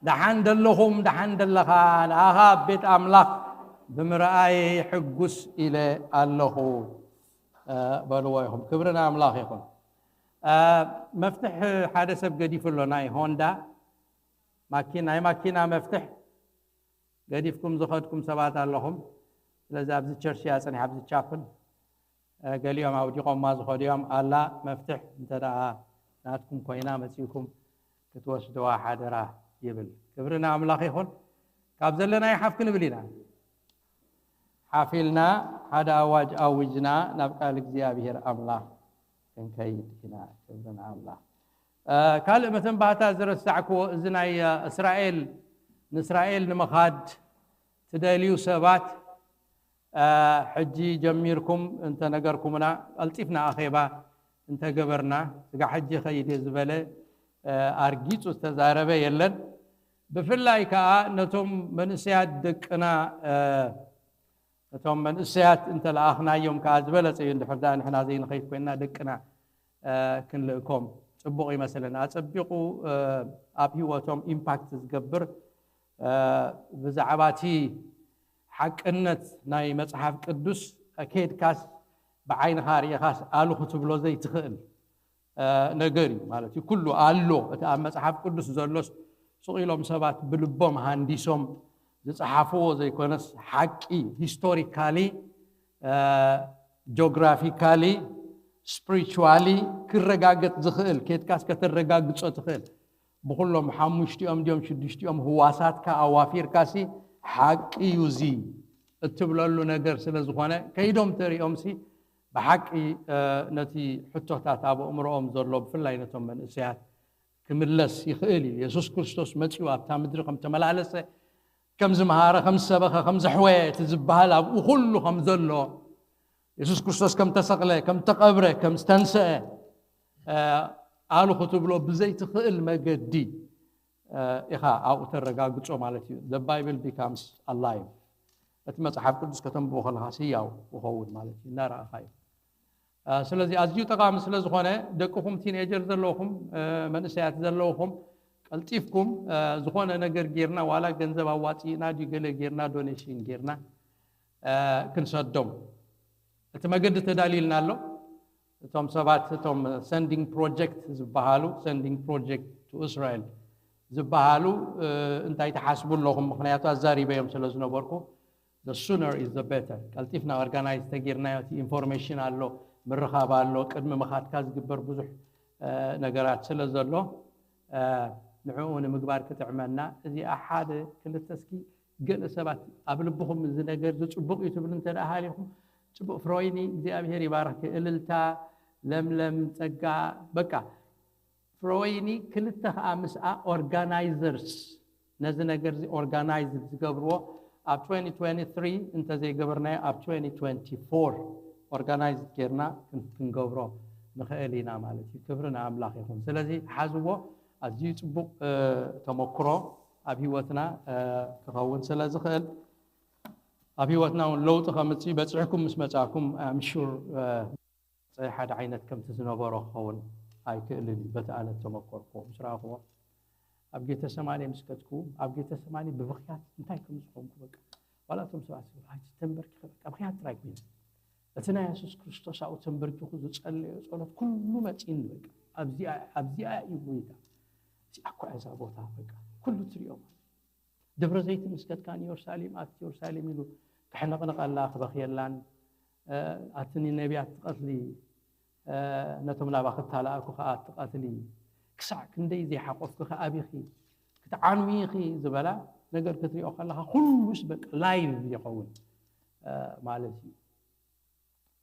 دحان دلهم دحان دلخان آها بيت أملاك بمرأي حق السيل الله بلوهم كبرنا أملاك يكون مفتح حادثة بقدي في اللوناي هوندا ماكينة مفتح قديفكم زخدكم سبات اللهم لذا أبز تشرش يا سني أبز تشافل قال يوم أوديكم ما زخد يوم الله مفتح انت دعا ناتكم كوينا مسيكم كتوسدوا واحد راه يبل كبرنا أملاك يخون كابزل لنا يحفكن بلينا حافلنا هذا أواج أوجنا نبقى لك زيابير أملاك كن كيد هنا كبرنا أملاك كلمة مثلا بعتها زر السعكو زناي إسرائيل نمخاد تداليو سبات حجي جميركم انت نقركمنا التفنا أخيبا انت قبرنا تقع حجي خيدي زبالة أرجيت استزاربه يلن بفلاي كا نتوم من سياد دقنا نتوم من سياد انت الآخنا يوم كازبالة سيد حردان حنا زين خيف كنا دقنا كن لكم تبقي مثلا أتبقوا أبي وتوم إمباكت تقبر بزعباتي حق النت ناي مصحف قدوس أكيد كاس بعين خاري خاص قالوا كتب له زي تخيل نجري مالتي كله قالوا أتأمل مصحف قدوس زلوس سئلهم سبات بلبهم هندسهم زحفوا زي كونس حقي historically geographically spiritually كرجاجت زخيل كيت كاس كترجاجت تخيل بقولهم حمشتي ديوم شدشتي هواسات كأوافير كاسي حقي يوزي اتبللو نجر سلازخانه كيدوم تريهم سي بحقي نتي حتى تابو امرهم زرلو بفلاينتهم من اسيات كملس يخيلي يسوع كريستوس متيو ابتا مدركم تملالس كم زمهاره خمس سبخه خمس حويت زبال وكله خم زلو يسوع كريستوس كم تسقله كم تقبره كم استنسى قالوا كتب له بزيت خيل مجدي إخا أو ترجع مالتي the Bible becomes alive أتمسح قدس كتم بوخل خاصية وهود مالتي نرى خايف سلزي أزيو تقام سلزخانة دكهم تينيجر زلوهم من سيات زلوهم التيفكم زخانة نجر جيرنا ولا جنزب أواتي نادي قل جيرنا دونيشين جيرنا كنصدم أتمجد تدليل نالو توم سبات توم sending project زبالو sending project to Israel زبالو انتي تحاسبون لهم مخنياتو الزاري بيوم سلزنا بركو the sooner is the better كالتيفنا organize تغيرنا ياتي information allo مرخاب allo قدم مخات كاز قبر بزح نقرات سلزلو نعون مقبار كتعملنا زي أحد كل التسكي قل سبات قبل بهم زي نقر زبق يتبل انت لأهاليهم تبقى فرويني زي أبهر يبارك إللتا لم تقع بقى فرويني كلتا خامسة organizers نزنا جرزي organizers قبروا ab 2023 انت زي قبرنا ab 2024 organized كيرنا كن قبروا نخيلينا مالتي كبرنا أملاخ يكون سلزي حزوه أزيو تبقى تمكرو أبي وطنا كخون سلزي خيل أبي وطنا لو تخمتي بتعكم مسمعكم I'm sure حد عينت كم تزنبرو خون هاي كل بتعالى تمكركم شراقوا أبغي تسمعني مسكتكم أبغي تسمعني ببخيات انتايكم مسكم بقى ولا تمسوا هاي تنبرك أبغي تراكمين أتنا يسوع كريستوس أو تنبرك خذ تصلي صلاة كل ما تين بقى أبزي يبويدا أكو عزابوتها بقى كله تريوم دبر زيت مسكت كان يورساليم يورساليم يلو كحنا قنق الله بخيلان أتني النبيات قتلي نتم لا باخذ تلا أكو خات قتلي كسع كندي زي حقفك خابيخي كتعانويخي زبلا نقدر كتري أخلها كل مسبق لايف يقول مالتي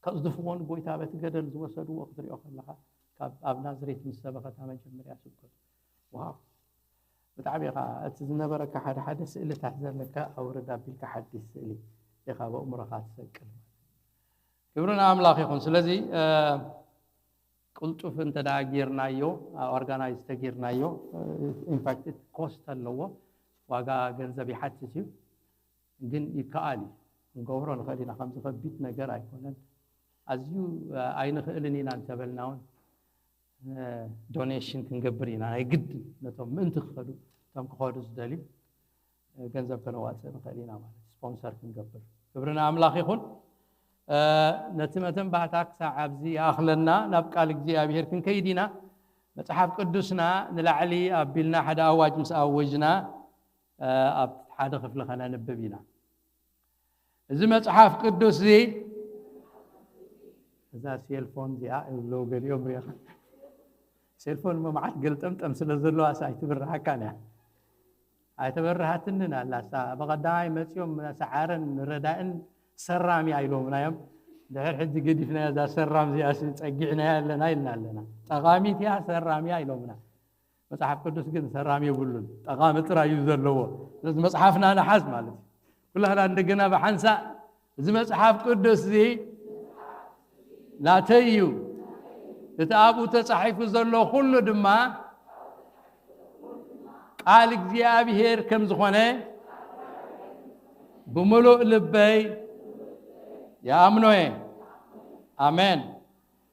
كأصدفون بوي تابت قدر زوسدوا وكتري أخلها كأبنا زريت مسبقة تامن جمر يا سكر واو بتعبيها تزنبرك حدث اللي تحزن لك أو ردا بك حدث اللي يخاب أمرك تسكر كبرنا أملاك يكون سلزي قلت فأنت دا غيرنا يو organize تغيرنا يو in fact it cost اللو واقع جنزبي حتى جن يكالي نقولون خلينا خمسة فبيت نجار يكونن أزيو أين خليني نانتبلناون donation كنجبرينا هاي جد نتوم من تخلو تام كخارج دالي جنزب كنوات خلينا مال sponsor كنجبر كبرنا أملاك يكون نتمتم بعتك ساعة بزي أخلنا نبقى لك زي أبيهر كن كيدينا متحف قدسنا نلعلي أبيلنا حدا أواج مس أوجنا حدا خفل خنا نببينا إذا مصحف قدوس زي إذا سيلفون زي لو قال يوم ريح سيلفون ما معك قلت أمثل زلوا سايتبرها كان اعتبرها تننا لا بقى دايما يوم سعارن ردائن سرامي عيلومنا يوم دهر حد قدي فينا ذا سرام زي أسن تقعنا لنا لنا تقامي فيها سرامي عيلومنا مصحف قدوس قد سرامي يقولون تقام ترى يزلوا لازم مصحفنا أنا حزم مالتي كلها عندنا بحنسا إذا مصحف قدوس زي لا تيو تتابو تصحيف زلوا كل دما قال እግዚአብሔር ከም ዝኾነ بملؤ لبي يامنوه آمين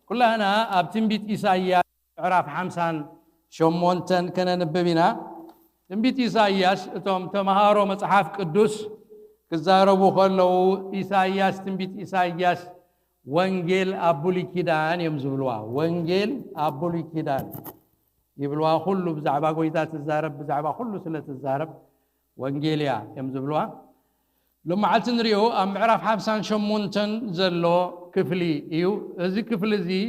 كلنا أبتنبيت إسائياس عرف حمسان شمونتن كنا نببينا تنبيت إسائياس تمهارو مصحف قدوس كزاربو خلو إسائياس تنبيت إسائياس وانجيل أبولي كيدان يمزبلوا وانجيل أبولي كيدان يبلوا كله بزعبا قويتات الزارب بزعبا كله سلة الزارب وانجيليا يمزبلوا لما عتنريو أم عرف حبسان شمونتن زلو كفلي إيو زي كفل زي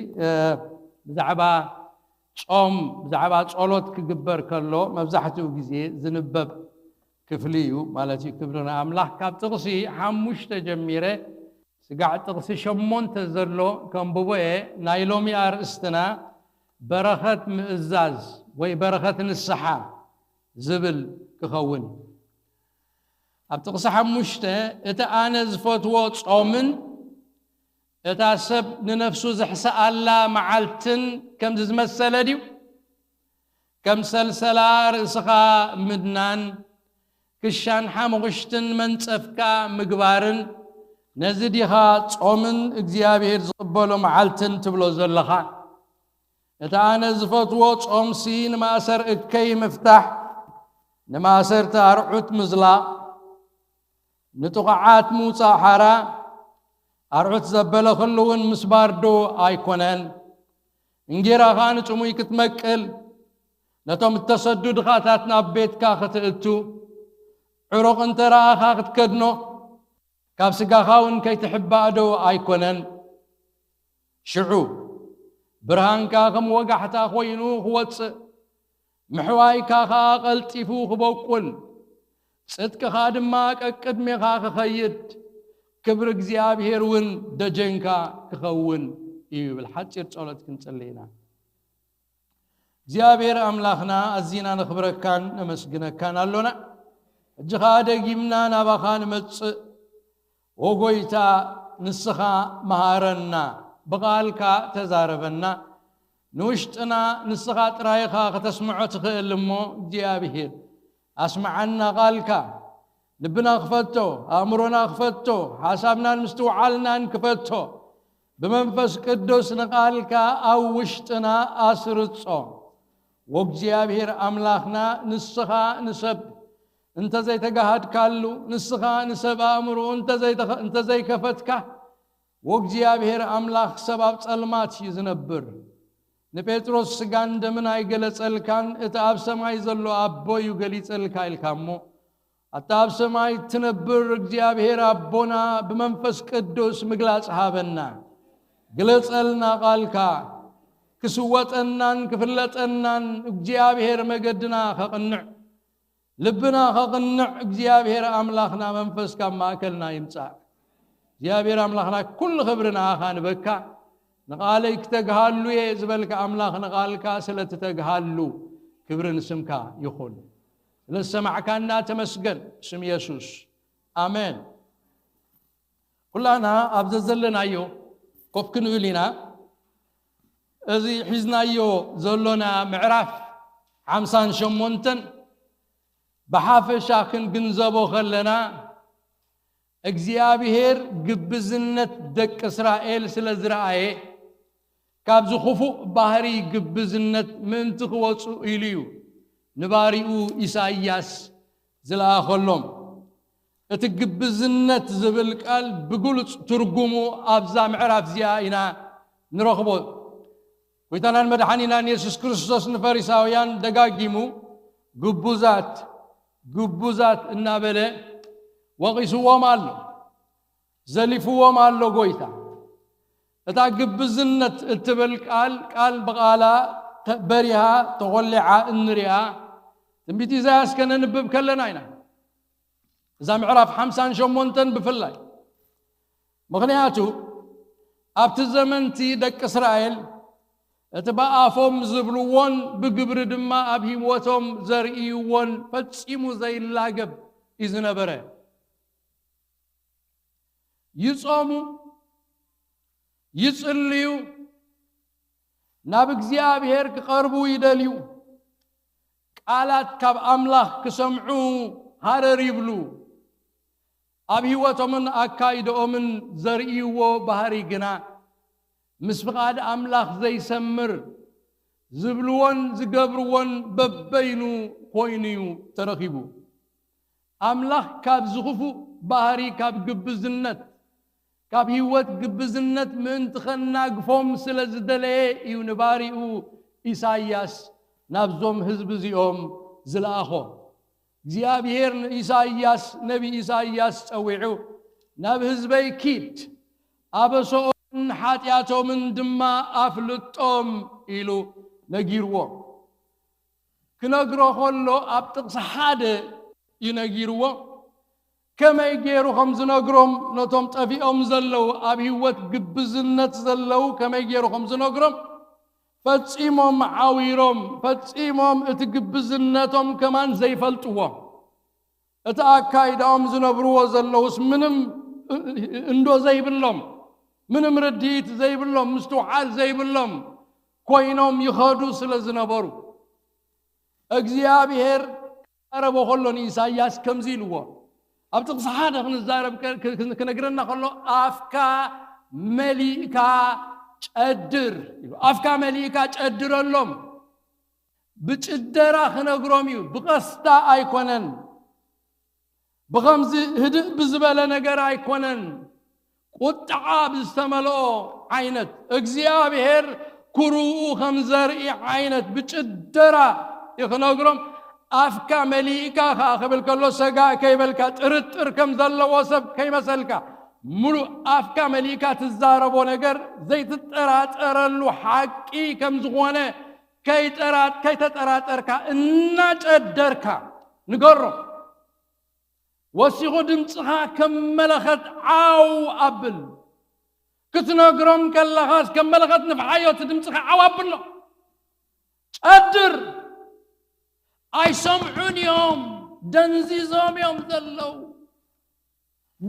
بزعبا صوم بزعبا صلوت كجبر كله مبزحته جزء زنبب كفليو مالتي كبرنا أملاح كاب تغسي حموش تجميره سقعد تغسي شمونت زلو كم بوه نايلومي أرستنا بركة مئزاز وي بركة الصحة زبل كخون أبتقص حموشته إتا أنا زفتوه صومن إتا سب ننفسو زحسا الله معالتن كم زمسل ديو كم سلسلار إسخا مدنان كشان حمغشتن من تفكا مقبارن نزديها صومن اكزيابير زقبلو معالتن تبلو زلخا إتا أنا زفتوه صومسي نماسر إكي مفتاح نماسر تارعوت مزلا نتقعات موسى حرا أرعوت زبالة خلوون مسباردو آيكونن انجيرا خانت عموي كتمكل نتوم التصدد خاتاتنا ببيت كاخت التو عروق انترا خاخت كدنو كابسقا خاون كي تحبادو آيكونن شعو برهان كاخم وقحتا خوينو خواتس محواي كاخا قلتفو خبوكول صدق خادم ماك قدمي خاخ خيد كبر እግዚአብሔር ውን ደጀንካ ክኸውን እዩ بالحጭር ጸሎት ክንጸልይና እግዚአብሔር አምላኽና አዚና ንኽብረካን ነመስግነካን አሎና እጅኻ ደጊምና ናባኻን መጽ ወጎይታ ንስኻ መሃረና በቃልካ ተዛረበና ንውሽጥና ንስኻ ጥራይኻ ከተስምዖ ትኽእልሞ እግዚአብሔር أسمعنا قالك لبنا خفتو أمرنا خفتو حسابنا المستوعلنا نكفتو بمنفس قدوس نقالك أو وشتنا أسرتصو وجزيابير أملاخنا نسخا نسب انت زي تقهد كالو نسخا نسب أمرو انت زي كفتك وجزيابير أملاخ سباب سلمات يزنبر نبيتروس سجان دمنا يجلس الكان اتاب سماي زلوا أبو يجلس الكايل كامو اتاب سماي تنبر እግዚአብሔር أبونا بمنفس قدوس مجلس هابنا جلس لنا قالك كسوات أنن كفلت أنن እግዚአብሔር مجدنا خقنع لبنا خقنع እግዚአብሔር أملاخنا منفس كما أكلنا يمسع እግዚአብሔር أملاخنا كل خبرنا خان بكا نقالك تجهلو يزبلك أملاخ نقالك سلت تجهلو كبرن سمك يخون للسمع كنا تمسجن اسم يسوع آمين كلنا أبزلنا يو كفكن ولينا أزي حزنا يو زلنا معرف عمسان شمونتن بحافة شاكن جنزبو خلنا እግዚአብሔር ግብዝነት ደቅ እስራኤል ስለዝራአየ ካብ ዝኹፉእ ባህሪ ግብዝነት ምንት ክወፁ ኢልዩ ንባሪኡ ኢሳይያስ ዝለኣኸሎም እቲ ግብዝነት ዝብል ቃል ብግሉጽ ትርጉሙ ኣብዛ ምዕራፍ እዚኣ ኢና ንረኽቦ ጎይታናን መድሓኒናን ኢየሱስ ክርስቶስ ንፈሪሳውያን ደጋጊሙ ግቡዛት قبوزات النابلة وغيسوا مالو زلفوا مالو قويتا اتا قبزنة التبل قال بقالا بريها تغلعا النريها تنبيتي زي اسكنا نبب كلنا هنا إذا معرف حمسان شمونتن بفلاي مغنياتو أبت الزمن تي دك إسرائيل اتبقى فوم زبلوون بقبر دما أبهي موتهم زرئيوون فتسيمو زي اللاقب إذن بره يصومو يصليو نابك زيابهر كقربو يدليو قالات كاب أملاخ كسمعو هارر يبلو أبهي وطمن أكايد أمن زرئيو بهاري قنا مسبقاد أملاخ زي سمر زبلوان زقبروان ببينو خوينيو ترخيبو أملاخ كاب زخفو بهاري كاب قبزنت كاب هيوت قبزنت من تخنا قفوم سلزدلي يونباريو إساياس نابزوم حزب زيوم زلاخو እግዚአብሔር ኢሳይያስ ነቢ ኢሳይያስ ጸዊዑ ናብ ህዝበይ ኪድ አበሶን ኃጢያቶምን ድማ አፍልጦም ኢሉ ነጊርዎ ክነግሮ ኸሎ ኣብ ጥቕሲ ሓደ ይነጊርዎ ከመይ ገይሩ ከም ዝነግሮም ነቶም ጠፊኦም ዘለው ኣብ ህይወት ግብዝነት ዘለው ከመይ ገይሩ ከም ዝነግሮም ፈጺሞም ዓዊሮም ፈጺሞም እቲ ግብዝነቶም ከማን ዘይፈልጥዎ እቲ ኣካይዳኦም ዝነብርዎ ዘለውስ ምንም እንዶ ዘይብሎም ምንም ርድኢት ዘይብሎም ምስትውዓል ዘይብሎም ኮይኖም ይኸዱ ስለ ዝነበሩ እግዚአብሔር ቀረበ ኸሎ ኢሳይያስ ከምዚ ኢልዎ ኣብ ጥቕሲ ሓደ ክንዛረብ ክነግረና ኸሎ ኣፍካ መሊእካ ጨድር ኣፍካ መሊእካ ጨድረሎም ብጭደራ ክነግሮም እዩ ብቐስታ ኣይኮነን بخمز هدئ بزبالة نقر ايكونن قطعا بستملو عينت اكزيابهر كروو خمزرئي عينت بجدرا يخنقرم افكا مليكا خاخبل كلو سقا كيبلكا ترتر كم ذل وصب كي مسلكا ملو افكا مليكا تزاربو نقر زي تترات ارلو حقي كم زغوانه كي تترات اركا انا جدركا نقرم وسيغو دمصها كم ملخت عاو أبل كتنقرم كاللغاز كم ملخت نفعايو تدمصها عاو أبل أدر أي سمعون يوم دنزي زوم يوم زلو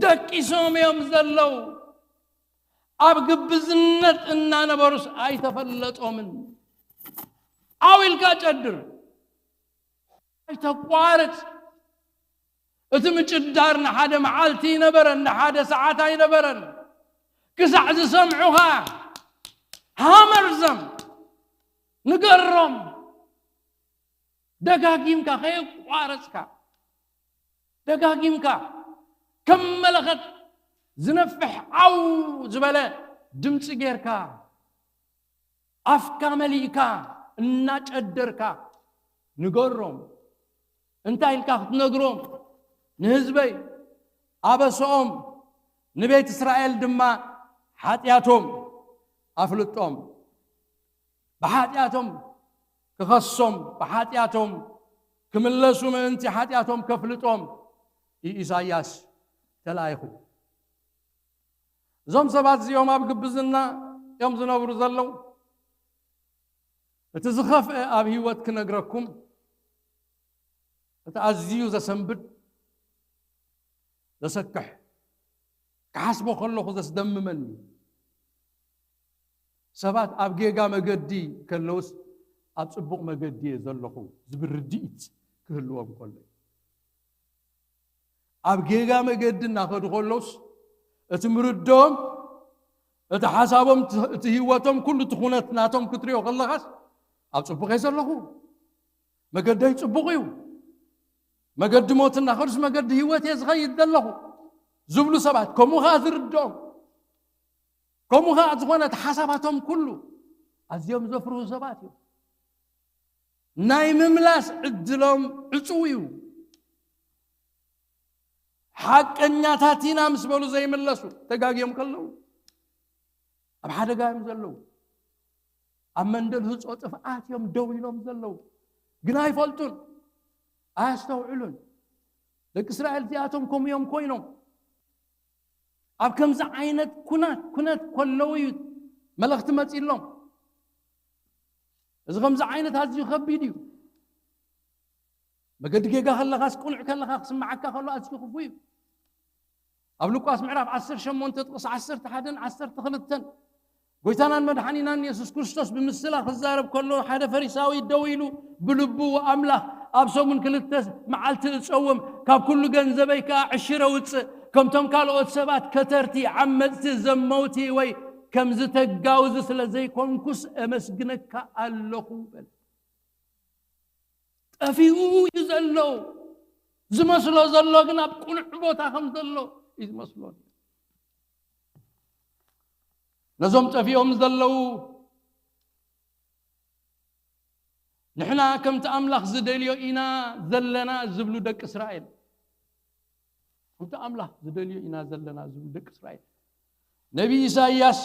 دكي زوم يوم زلو أبقى بزنت إننا نبرس أي تفلت أمن عاويل كاج أدر أي تقوارت اتمج الدارنا حدا معالتي نبرن حدا ساعتي نبرن كسعز سمعوها هامرزم نقرم دقاقيمكا خيق وارسكا دقاقيمكا كم ملغت زنفح عو زبالة دمت غيركا أفكا مليكا الناج أدركا نقرم انتاي الكاخ نقرم نهزبي أبسوم نبيت إسرائيل دما حاتياتهم أفلتهم بحاتياتهم كخصهم بحاتياتهم كملسوا من انت حاتياتهم كفلتهم إيساياس تلايخو زوم سبات زيوم أبقبزنا يوم زنابر زلو تزخف أبهي واتك نقرأكم تأزيو زا سنبت لسكح كحسبو خلو خذ دم مني سبات أبجيجا مجدي كلوس أبصبق مجدي زلخو زبرديت كلوهم كله أبجيجا مجدي ناخد خلوس اتمردهم اتحاسبهم تهيوتهم كل تخونات ناتهم كتريو خلاص أبصبق يزلخو مجدي يصبقيو مجد موتنا خرج مجد هيوت يزغيد دلخو زبلو سبات كمو هاذر الدوم كمو هاذغونت حساباتهم كله أزيوم زفرو سباتيو ناي مملاس عدلهم عصويو حقኛታቲና ምስ በሉ ዘይመለሱ ተጋጊዮም ከለው ኣብ ሓደጋዮም ዘለው ኣብ መንደል ህጾ ጥፍኣትዮም ደው ኢሎም ዘለው ግን ኣይፈልጡን ኣያስተውዕሉን ደቂ እስራኤል ዚኣቶም ከምዮም ኮይኖም ኣብ ከምዚ ዓይነት ኩነት ከለው መልእኽቲ መጺሎም እዚ ከምዚ ዓይነት ኣዝዩ ከቢድ እዩ መገዲ ጌጋ ከለኻስ ቁልዕ ከለኻ ክስማዓካ ከሎ ኣዝዩ ክፉ እዩ ኣብ ሉቃስ ምዕራፍ 18 ጥቕስ 11 12 ጎይታናን መድሓኒናን ኢየሱስ ክርስቶስ ብምስላ ክዛረብ ከሎ ሓደ ፈሪሳዊ ደው ኢሉ ብልቡ ኣምላኽ ኣብ ሰሙን ክልተ መዓልቲ እፀውም ካብ ኩሉ ገንዘበይ ከዓ ዕሽረ ውፅእ ከምቶም ካልኦት ሰባት ከተርቲ ዓመፅቲ ዘመውቲ ወይ ከም ዝተጋውዝ ስለ ዘይኮንኩስ ኣመስግነካ ኣለኹ በል ጠፊኡ እዩ ዘሎ ዝመስሎ ዘሎ ግን ኣብ ቁልዕ ቦታ ከም ዘሎ እዩ ዝመስሎ ነዞም ጠፊኦም ዘለው ንሕና ከምቲ ኣምላኽ ዝደልዮ ኢና ዘለና ዝብሉ ደቂ እስራኤል ከምቲ ኣምላኽ ዝደልዮ ኢና ዘለና ዝብሉ ደቂ እስራኤል ነቢ ኢሳይያስ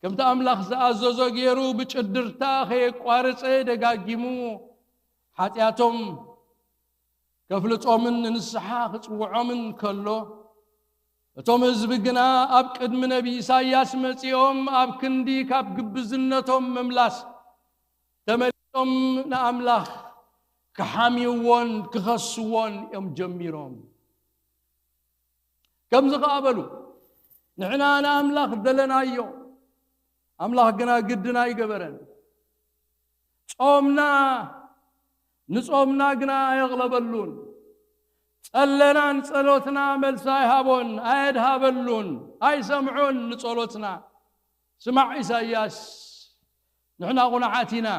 ከምቲ ኣምላኽ ዝኣዘዞ ገይሩ ብጭድርታ ከየቋርፀ ደጋጊሙ ሓጢኣቶም ከፍልጦምን ንስሓ ክጽውዖምን ከሎ እቶም ህዝቢ ግና ኣብ ቅድሚ ነቢ ኢሳይያስ መጺኦም ኣብ ክንዲ ካብ ግብዝነቶም መምላስ ተመሊሶም ንኣምላኽ ክሓሚዎን ክኸስዎን እዮም ጀሚሮም ከም ዝኸኣበሉ ንሕና ንኣምላኽ ዘለናዮ ኣምላኽ ግና ግድና ይገበረን ንጾምና ግና ኣይቕለበሉን ጸለናን ጸሎትና መልስ ኣይሃቦን ኣይድሃበሉን ኣይሰምዑን ንጸሎትና ስማዕ ኢሳይያስ ንሕና ቁንዓቲና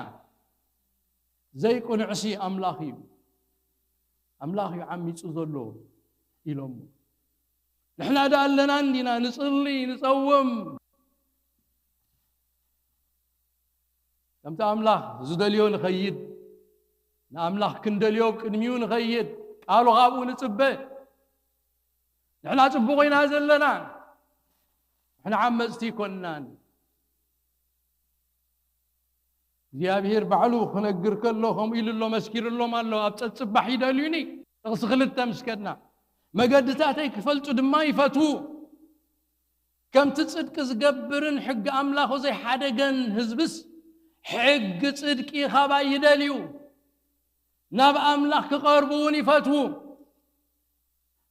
ዘይቁንዕሲ ኣምላኽ እዩ ዓሚፁ ዘሎ ኢሎም ንሕና ዳ ኣለና እንዲና ንጽሊ ንጸውም ከምቲ ኣምላኽ ዝደልዮ ንኸይድ ንኣምላኽ ክንደልዮ ቅድሚኡ ንኸይድ ቃሉ ካብኡ ንጽበ ንሕና ጽቡቕ ኢና ዘለና ንሕና ዓመፅቲ ይኮንናን እግዚኣብሔር ባዕሉ ክነግር ከሎ ከምኡ ኢሉሎ መስኪሩሎም ኣሎ ኣብ ፀፅባሕ ይደልዩኒ ጥቕሲ 2 ምስከድና መገድታተይ ክፈልጡ ድማ ይፈቱ ከምቲ ጽድቂ ዝገብርን ሕጊ ኣምላኹ ዘይሓደገን ህዝብስ ሕጊ ጽድቂ ኻባ ይደልዩ ናብ ኣምላኽ ክቐርቡውን ይፈቱ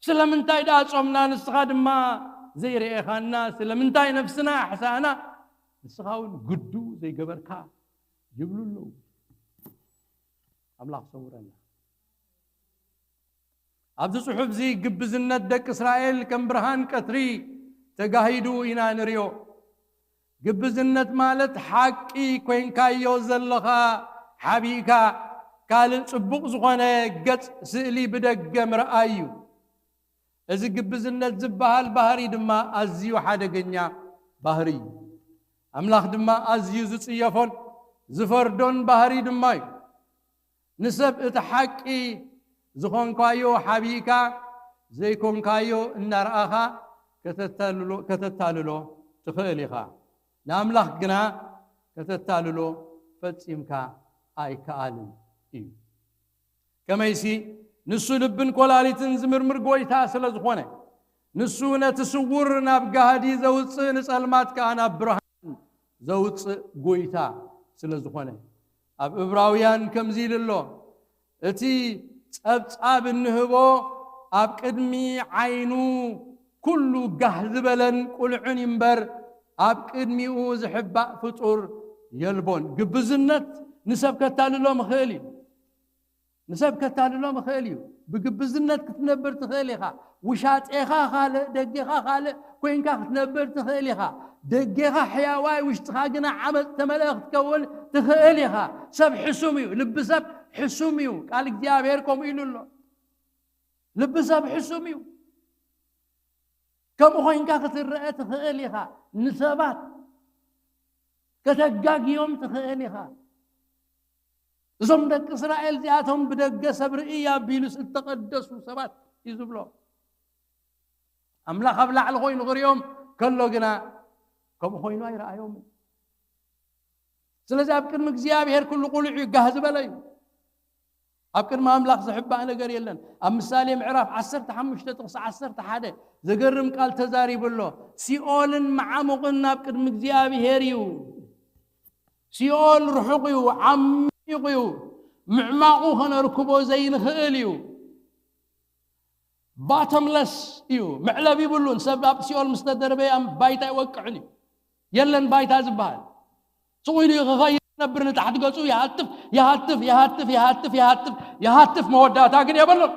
ስለምንታይ ዳ ጾምና ንስኻ ድማ ዘይርኤኻና ስለምንታይ ነፍስና ሕሳና ንስኻውን ግዱ ዘይገበርካ ይብሉሉ ኣምላኽ ሰውረና ኣብዚ ጽሑፍ ዚ ግብዝነት ደቂ እስራኤል ከም ብርሃን ቀትሪ ተጋሂዱ ኢና ንሪኦ ግብዝነት ማለት ሓቂ ኮይንካዮ ዘለኻ ሓቢእካ ካልእ ጽቡቕ ዝኾነ ገጽ ስእሊ ብደገ ምርኣይ እዩ እዚ ግብዝነት ዝበሃል ባህሪ ድማ ኣዝዩ ሓደገኛ ባህሪ እዩ ኣምላኽ ድማ ኣዝዩ ዝጽየፎን ዝፈርዶን ባህሪ ድማ እዩ ንሰብ እቲ ሓቂ ዝኾንካዮ ሓቢእካ ዘይኮንካዮ እናርኣኻ ከተታልሎ ትኽእል ኢኻ ንኣምላኽ ግና ከተታልሎ ፈጺምካ ኣይከኣልን እዩ ከመይሲ ንሱ ልብን ኮላሊትን ዝምርምር ጎይታ ስለ ዝኾነ ንሱ ነቲ ስውር ናብ ጋህዲ ዘውፅእ ንጸልማት ከዓ ናብ ብርሃን ዘውፅእ ጎይታ ስለ ዝኾነ ኣብ ዕብራውያን ከምዚ ኢልሎ እቲ ጸብጻብ እንህቦ ኣብ ቅድሚ ዓይኑ ኩሉ ጋህ ዝበለን ቁልዕን እምበር ኣብ ቅድሚኡ ዝሕባእ ፍጡር የልቦን ግብዝነት ንሰብ ከታልሎ ምኽእል እዩ ንሰብ ከታልሎ ምኽእል እዩ ብግብዝነት ክትነብር ትኽእል ኢኻ ውሻጤኻ ካልእ ደጌኻ ካልእ ኮይንካ ክትነብር ትኽእል ኢኻ ደጌኻ ሕያዋይ ውሽጥኻ ግና ዓመፅ ተመልአ ክትከውን ትኽእል ኢኻ ሰብ ሕሱም እዩ ልቢ ሰብ ሕሱም እዩ ቃል እግዚኣብሔር ከምኡ ኢሉ ኣሎ ልቢ ሰብ ሕሱም እዩ ከምኡ ኮይንካ ክትርአ ትኽእል ኢኻ ንሰባት ከተጋግዮም ትኽእል ኢኻ እዞም ደቂ እስራኤል ዚኣቶም ብደገ ሰብ ርእይ ኣቢሉ ዝተቐደሱ ሰባት እዩ ዝብሎ أملاخ أبلع الخوين غريوم كله جنا كم خوينو أي رأيهم سلزة أبكر مجزياب هير كل قولي جهز بلاي أبكر ما أملاخ صحبة أنا قري لنا أمثالي معرف عسرت حمش تقص عسرت حدا زقرم قال تزاري بالله سيول مع مقنا أبكر مجزياب هيريو سيول رحقيو عميقيو معماقو هنا ركبو زين خيليو باتملس يو معلبي بلون سبب سيول مستدر بي أم بايتا يوقعني يلن بايتا زبال سويني غير نبرنا تحت قصو يهاتف يهاتف يهاتف يهاتف يهاتف يهاتف موداتها كده يبلون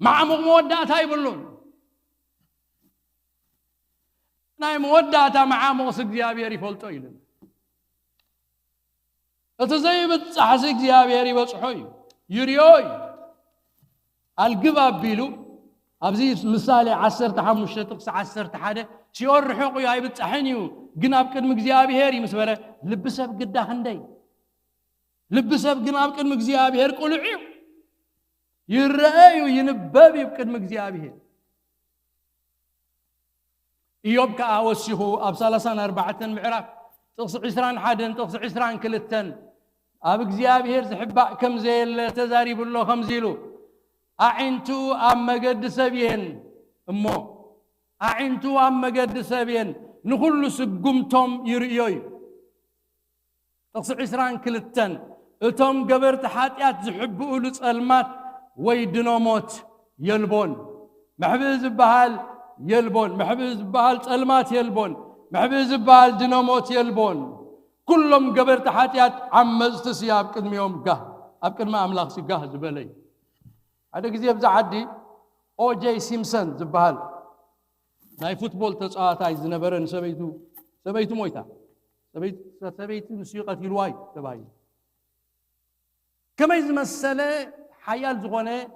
مع موداتها يبلون ناي موداتها مع موسق زيابيري فولتو يلن أتزاي بتصحسك زيابيري بصحوي يريوي القباب بيلو أبزي مثالي عسر تحمش تقص عسر تحده شيور رحوق يا بتصحنيو جناب كن مجزيابي هيري مسبرة لبسه بقدا خندي لبسه بجناب كن مجزيابي هير قلعيو يرأيو ينبابي بكن مجزيابي هير إيوب كأوسيه أبصالسان 4 معرف تقص 20 حدن تقص 20 كلتن أبك زيابي هير زحبا كم زي التزاري بالله خمزيلو أعنتو أم قد سبين أمو أعنتو أم قد سبين نخلو سقمتم يرئيوي تقصي 20 كلتن اتم قبرت حاتيات زحبوا لس المات ويدنوموت يلبون محبز بهال يلبون محبز بهال المات يلبون محبز بهال دنوموت يلبون كلهم قبرت حاتيات عمزت سياب كدم يوم قه أبكر ما أملاك سيقه زبالي هذا كذي يبزع عدي أو جي سيمسون زبال ناي فوتبول تسعة زنبرن سبيتو مويتا سبيتو موسيقى الواي تبعي كما يزمسله حيال زغونه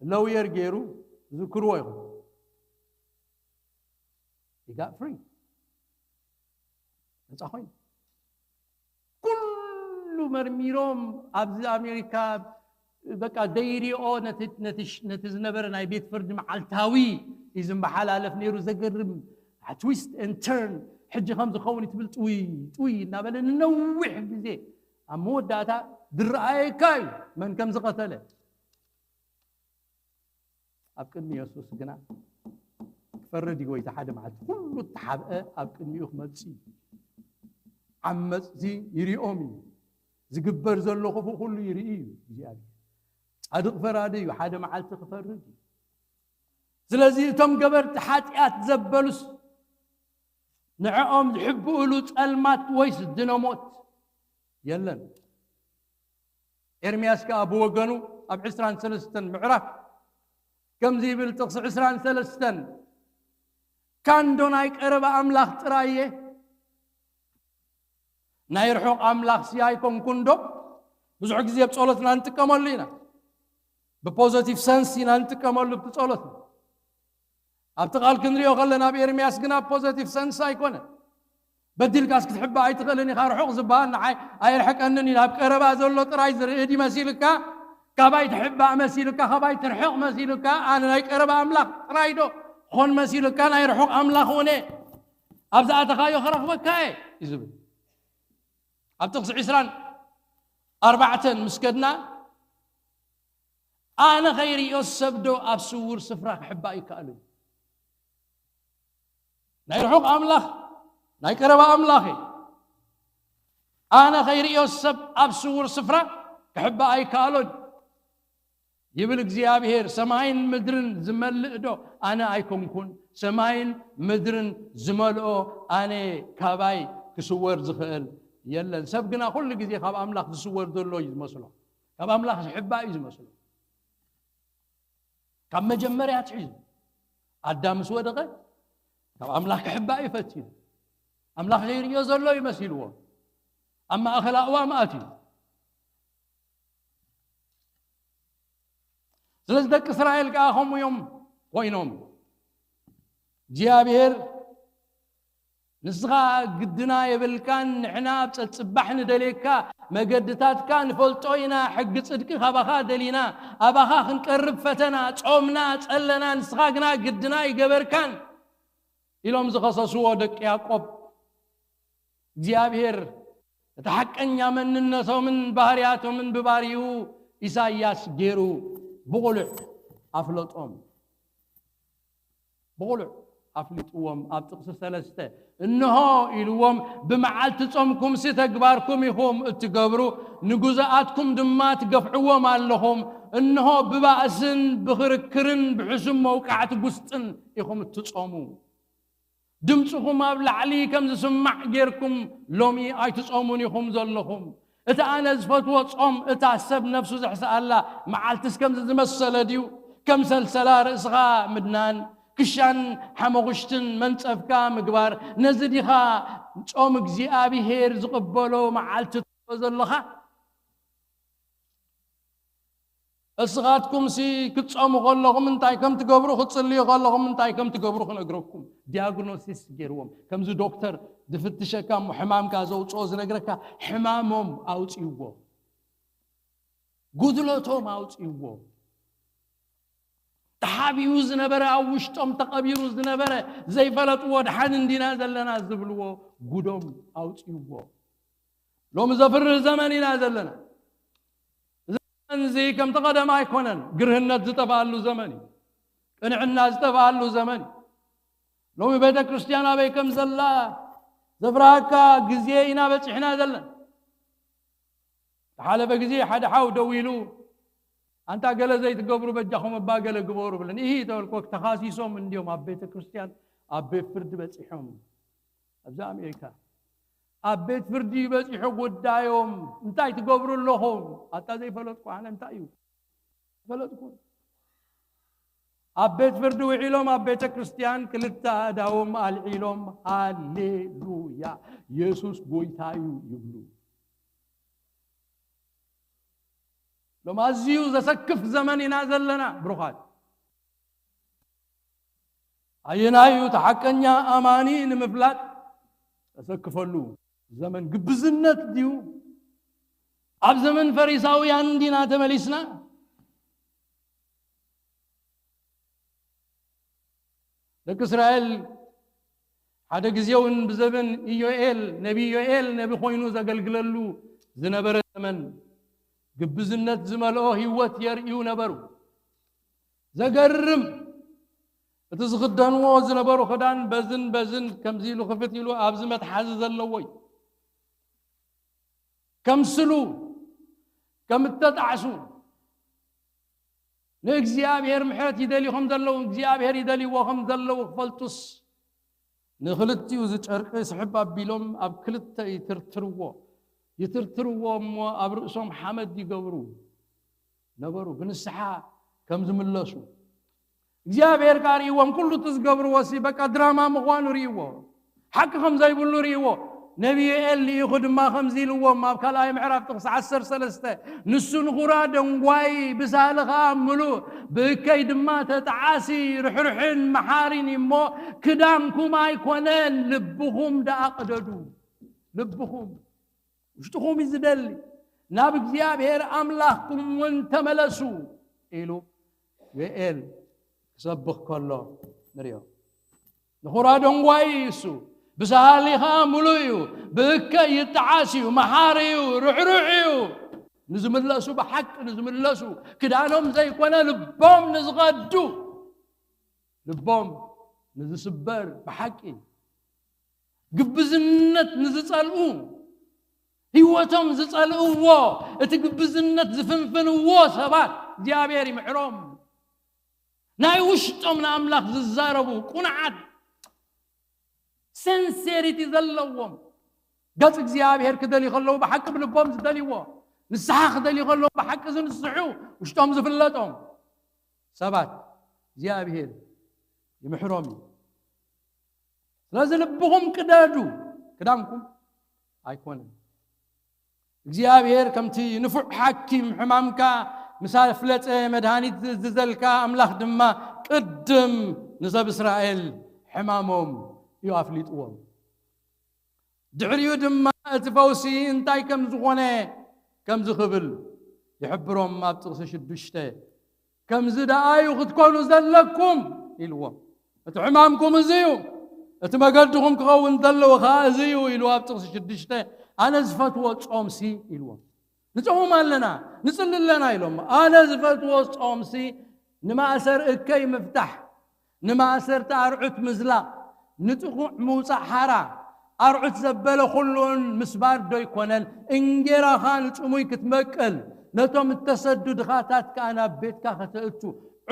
لو يرجعوا ذكروا يقول he got free نصحين كل مرميروم أبز أمريكا بقى دايري أو نتزنبر ناي بيت فرد معلتاوي إذا بحالة نيرو زقرم تويست اند تيرن حجة 5 خوني تبل توي نابل نوح بزي أمود داتا درعي كاي من كم زقتله أبكني يسوس جنا فرد يقول يتحد مع كل التحبقة أبكني يخمد سي عمز زي يري أمي زقبر زلو خفو كله يري زيادة أدق فرادي وحدا معلت فرد سلازي تم قبر تحاتيات زبلوس نعم يحبوا له المات ويس الديناموت يلا إرمياس كأبو وقنو أب 23 معرف كم زي بالتقص 23 كان دونايك أربع أملاخ ترايه نايرحوق أملاخ سيايكم كندو بزعق زي بصولتنا أنت كمال لنا ببوزيتيف سنسينا أنت كمال بتصولتنا أبتقال كنريو خلنا بإرمياس قنا بوزيتيف سنس أيكونه بدل كاس تحب أي تخلني خار حق زبان أي الحق أنني لابك أربع زلوا تراي زريدي مسيلك كباي تحب مسيلك خباي ترحق مسيلك أنا نايك أربع أملاك رايدو خون مسيلك أنا يرحق أملاك هونه أبزع تخايو خرق بكاي يزبل أبتقص 4 مسكدنا أنا خيري يسبدو أبسور سفراك حبائي كألو نايرحق أملاك نايكرب أملاخي أنا خيري يوسف أبسور سفرة كحب أي كالود يبلغ زياب هير سماين مدرن زملئدو أنا أيكم كون سماين مدرن زملئو أنا كاباي كسور زخيل يلا سبقنا كل جزي خاب أملاخ تسور دولو يزمسلو خاب أملاخ حبا يزمسلو كم مجمري هتعيز أدام سودقه خاب أملاخ حبا يفتيل أملاخ غير يزلوا يمثلوا أما أخلاق واماتي زلزدك إسرائيل كاهم يوم وينهم جيابير نسخا قدنا يبلكان نحنا بتصبح ندليكا مقدتات كان فلطوينا حق صدق خبخا دلينا ابخا خنقرب فتنا صومنا صلنا نسخانا قدنا يقبركان إلهم زخصصوا دك يعقوب እግዚአብሔር ተሐቀኛ መንነቱ ምን ባህሪያቱ ምን በባሪው ኢሳይያስ ጌሩ በቁልዕ አፍለጦም በቁልዕ አፍልጥዎም አጥቅስ ሰለስተ እንሆ ኢልዎም በመዓልት ጾምኩም ሲተግባርኩም ይኹም እትገብሩ ንጉዛአትኩም ድማ ትገፍዕዎም ኣለኹም እንሆ በባእስን ብኽርክርን ብሕሱም መውቃዕት ጉስጥን ይኹም እትጾሙ دمصكم ابلعلي كم زسمع غيركم لومي اي تصومون يخم زلخم اتا انا زفتو صوم اتا حسب نفسه زحس الله معالتس كم زمسل ديو كم سلسلا راسغا مدنان كشان حمغشتن منصفكا مغبار نزديخا صوم እግዚአብሔር ዝقبلو معالت زلخا اسغاتكم سي كتصوموا خلهم انتاي كم تقبروا ختصليوا خلهم انتاي كم تقبروا خنقركم دياغنوستيس جيروم كمزو دكتور دفتشكا حمام كازو صوز نغركا حمامهم اوصيو غدلتهم اوصيو تحابيو زنبره اوشتم تقبيرو زنبره زي فلط ودحن اندينا زلنا زبلو غدوم اوصيو لو مزفر زماننا زلنا زي كم تقدم ايكونن غرهنت زطفالو زماني قنعنا زطفالو زماني لو بيت كريستيانا بكم زلا زفراكا غزيينا بصحنا زلن حاله بغزي حد حاو دويلو انت قال زي تقبروا بجاهم با قال قبوروا بلن ايه تولكو تخاسيسهم انديوم ابيت كريستيان ابي فرد بصحهم ابزا امريكا أبيت فردي بس يحقود دايوم انتاي تقبروا لهم حتى زي فلتكو أنا انتايو فلتكو أبيت فردو وعيلهم أبيت كريستيان كلتا داوم العيلهم هاليلويا يسوس بويتايو يبلو لما زيو زسكف زمني نازل لنا بروخات أينايو تحكنيا أماني نمفلات تسكفلو زمن قبزنت ديو عب زمن فريساويان دينا تمليسنا لك إسرائيل حدا قزيون بزمن إيوئيل نبي خوينو زقلقللو زنبر زمن قبزنت زملوه هيوت يرئيو نبرو زقرم تزغدنوا زنبرو خدان بزن كم زيلو خفتيلو أبزمت حازز اللوي كم سلو كم تتعسو نكزيابير محرت يدلي خم دلو نكزيابير يدلي وخم دلو فلتس نخلتي وزتشرق سحب أبيلوم أب كلتا يترتروا مو أبرقسهم حمد يقبرو نبرو بنسحا كم زملسو እግዚአብሔር ጋር ይወም ሁሉ ተዝገብሩ ወሲ በቃ ድራማ መጓኑ ሪዎ حقهم زي بلو ريو نبي اللي يخد ما خمزيل وما بكلاي معرف تقص 10 نسون غرا دنواي بسالخا ملو بكيد ما تتعاسي رحرحن محارين مو كدامكم ايكونن لبهم دا اقددو لبهم وشتهم يزدلي ناب እግዚአብሔር አምላክኩም ወንተ መለሱ ኢሉ የኤል سبخ كله نريو نخرا دنوايسو بساليها ملويو بكا يتعاسيو محاريو رعرعيو نزملسو بحق نزملسو كدانهم زي كونا لبوم نزغدو لبوم نزسبر بحقي قبزنت نزصلقو هيوتهم زصلقو اتقبزنت زفنفنو سبات جابيري محروم ناي وشتم ناملاك ززاربو قنعت سنسيريتي ذلوهم قص እግዚአብሔር كدلي خلو بحق بلبوم زدليو نسحاخ دلي خلو بحق زنسحو وشتم زفلطهم سبات እግዚአብሔር يمحرومي لازم لبهم كدادو كدامكم ايكونن እግዚአብሔር كمتي نفع حكيم حمامكا مثال فلت مدهانيت زلكا املاح دما قدم نسب اسرائيل حمامهم يوافليطوم ድሕሪኡ ድማ እቲ ፈውሲ እንታይ ከም ዝኾነ ከም ዝኽብል ይሕብሮም ኣብ ጥቕሲ 6 ከምዚ ደኣዩ ክትኮኑ ዘለኩም ኢልዎም እቲ ሕማምኩም እዚ እዩ እቲ መገድኹም ክኸውን ዘለዎ ከዓ እዚ እዩ ኢሉ ኣብ ጥቕሲ 6 ኣነ ዝፈትዎ ጾምሲ ኢልዎም ንጾም ኣለና ንጽሊ ኣለና ኢሎም ኣነ ዝፈትዎ ጾምሲ ንማእሰር እከይ ምፍታሕ ንማእሰር ተኣርዑት ምዝላቕ ንጥቑዕ ምውፃእ ሓራ ኣርዑት ዘበለ ኩሉን ምስባር ዶ ይኮነን እንጌራኻ ንጽሙይ ክትመቅል ነቶም እተሰዱ ድኻታት ከዓ ናብ ቤትካ ከተእቱ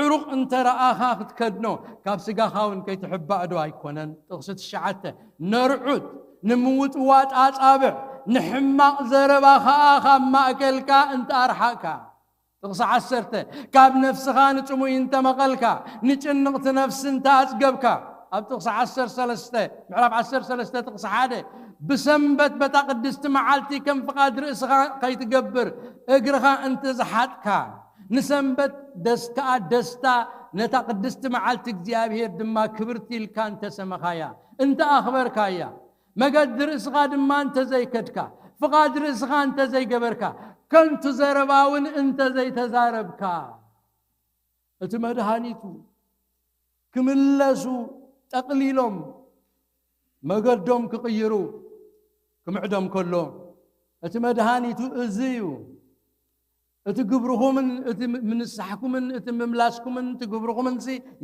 ዕሩቕ እንተረኣኻ ክትከድኖ ካብ ስጋኻውን ከይትሕባእ ዶ ኣይኮነን ጥቕሲ 9 ነርዑት ንምውጥዋጥ ኣጻብዕ ንሕማቕ ዘረባ ከዓ ካብ ማእከልካ እንተኣርሓካ ጥቕሲ 10 ካብ ነፍስኻ ንጽሙይ እንተመቐልካ ንጭንቕቲ ነፍሲ እንተኣጽገብካ ኣብ ጥቕሲ 13 ምዕራፍ 13 ጥቕሲ 1 ብሰንበት በታ ቅድስቲ መዓልቲ ከም ፍቓድ ርእስኻ ከይትገብር እግርኻ እንተዝሓጥካ ንሰንበት ደስከዓ ደስታ ነታ ቅድስቲ መዓልቲ እግዚኣብሔር ድማ ክብርቲ ኢልካ እንተሰመኻያ እንተኣኽበርካያ መገዲ ርእስኻ ድማ እንተዘይከድካ ፍቓድ ርእስኻ እንተዘይገበርካ ከንቱ ዘረባውን እንተዘይተዛረብካ እቲ መድሃኒቱ ክምለሱ ጠቕሊሎም መገዶም ክቕይሩ ክምዕዶም ከሎ እቲ መድሃኒቱ እዚ እዩ እቲ ግብርኹምን እቲ ምንስሓኩምን እቲ ምምላስኩምን እቲ ግብርኹምን